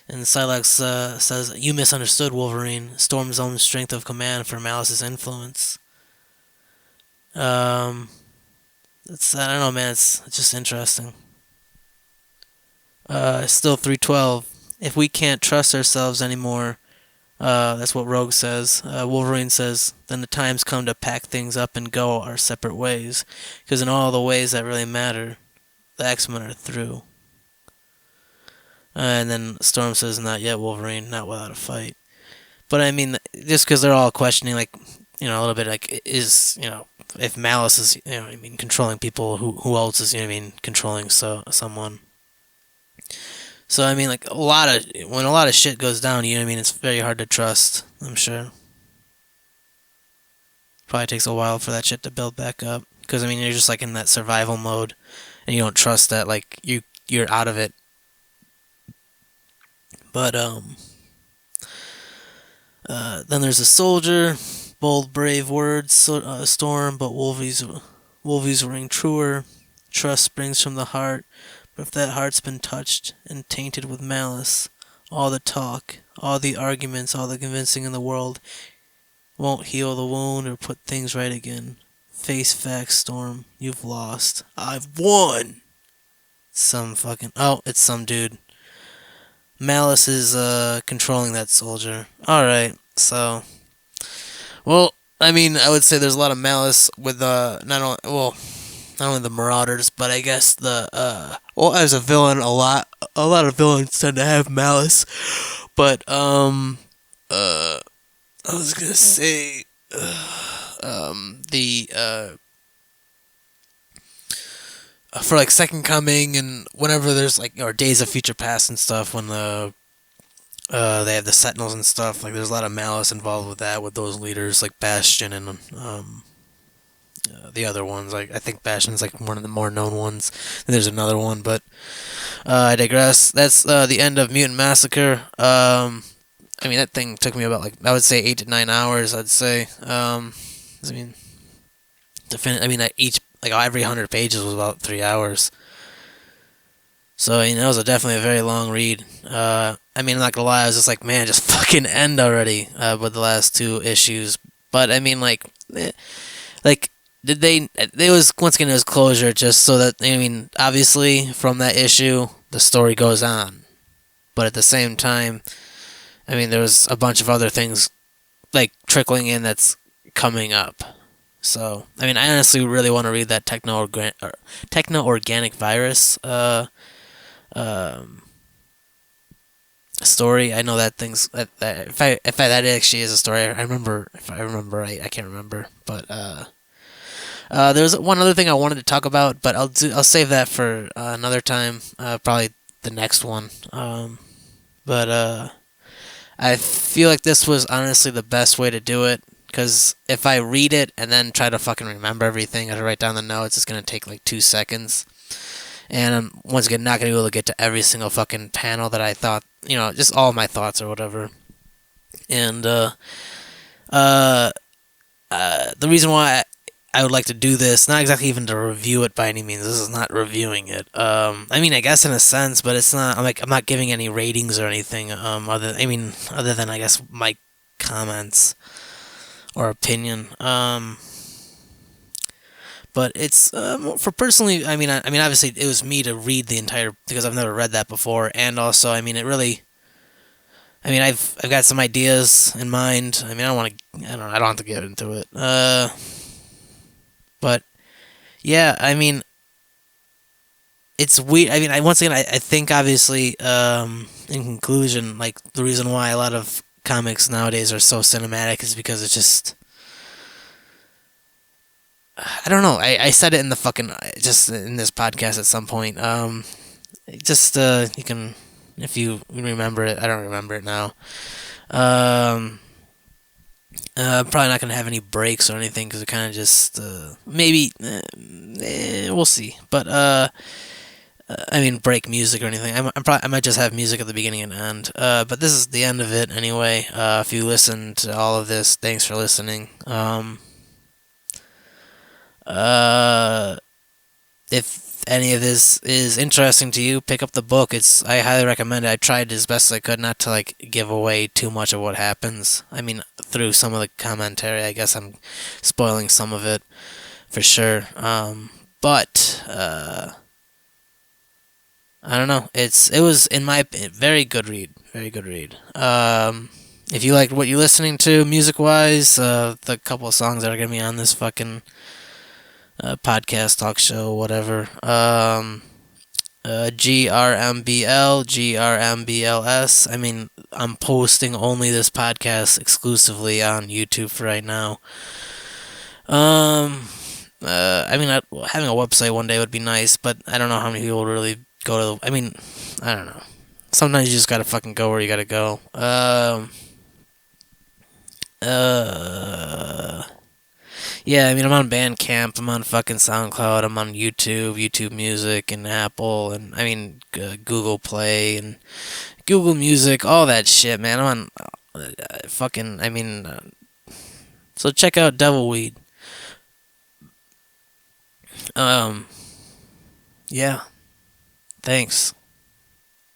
And Psylocke says, you misunderstood, Wolverine. Storm's own strength of command for Malice's influence. It's, I don't know, man. It's just interesting. Still 312. If we can't trust ourselves anymore, that's what Rogue says. Wolverine says, then the time's come to pack things up and go our separate ways. Because in all the ways that really matter, the X-Men are through. And then Storm says, not yet, Wolverine, not without a fight. But just because they're all questioning, like, a little bit, like, is, if Malice is, controlling people, who else is, controlling someone? So like, when a lot of shit goes down, it's very hard to trust, I'm sure. Probably takes a while for that shit to build back up, because you're just like in that survival mode, and you don't trust that, like, you're out of it. But then there's a soldier, bold, brave words, Storm, but Wolvie's ring truer. Trust springs from the heart. But if that heart's been touched and tainted with malice, all the talk, all the arguments, all the convincing in the world won't heal the wound or put things right again. Face facts, Storm. You've lost. I've won! It's some dude. Malice is controlling that soldier. Alright, so... Well, I would say there's a lot of malice with not only the Marauders, but I guess as a villain, a lot of villains tend to have malice. But I was gonna say for like Second Coming and whenever there's like, or Days of Future Past and stuff, when they have the Sentinels and stuff, like, there's a lot of malice involved with that, with those leaders like Bastion and the other ones. Like, I think Bastion's like one of the more known ones. And there's another one, but I digress. That's the end of Mutant Massacre. That thing took me about, like, I would say 8 to 9 hours. I'd say. Every 100 pages was about 3 hours. So it was definitely a very long read. I'm not gonna lie, I was just like, man, just fucking end already. With the last 2 issues, but did they? It was, once again, it was closure, just so that, obviously from that issue the story goes on, but at the same time, there was a bunch of other things like trickling in that's coming up. So I mean, I honestly really want to read that techno organic virus um, story. I know that thing's that if I that actually is a story. I remember if I remember right. I can't remember, but there's one other thing I wanted to talk about, but I'll save that for another time. Probably the next one. But I feel like this was honestly the best way to do it. Because if I read it and then try to fucking remember everything, I have to write down the notes. It's gonna take like 2 seconds, and I'm once again not gonna be able to get to every single fucking panel that I thought, just all my thoughts or whatever. And uh, the reason why I would like to do this, not exactly even to review it by any means. This is not reviewing it. I mean, I guess in a sense, but it's not. I'm not giving any ratings or anything. Other than I guess my comments or opinion. But it's for personally. I mean, obviously, it was me to read the entire because I've never read that before, and also, I mean, it really. I mean, I've got some ideas in mind. I mean, I don't want to. I don't have to get into it. But yeah, I mean, it's weird. I mean, once again, I think obviously, in conclusion, like the reason why a lot of comics nowadays are so cinematic is because it's just I don't know. I said it in the fucking just in this podcast at some point. Just you can if you remember it. I don't remember it now. Um, I'm probably not gonna have any breaks or anything because it kind of just maybe we'll see. But I mean break music or anything. I might just have music at the beginning and end. But this is the end of it anyway. If you listened to all of this, thanks for listening. Uh, if any of this is interesting to you, pick up the book. I highly recommend it. I tried as best as I could not to like give away too much of what happens. I mean, through some of the commentary, I guess I'm spoiling some of it for sure. But I don't know. It was in my very good read, very good read. If you liked what you're listening to music wise, the couple of songs that are gonna be on this fucking podcast, talk show, whatever. GRMBLS. I mean, I'm posting only this podcast exclusively on YouTube for right now. I mean, having a website one day would be nice, but I don't know how many people really go to. I mean, I don't know. Sometimes you just gotta fucking go where you gotta go. Uh, Yeah, I mean, I'm on Bandcamp, I'm on fucking SoundCloud, I'm on YouTube Music, and Apple, and I mean, Google Play, and Google Music, all that shit, man. I'm on fucking, I mean, so check out Devilweed. Um, yeah, thanks.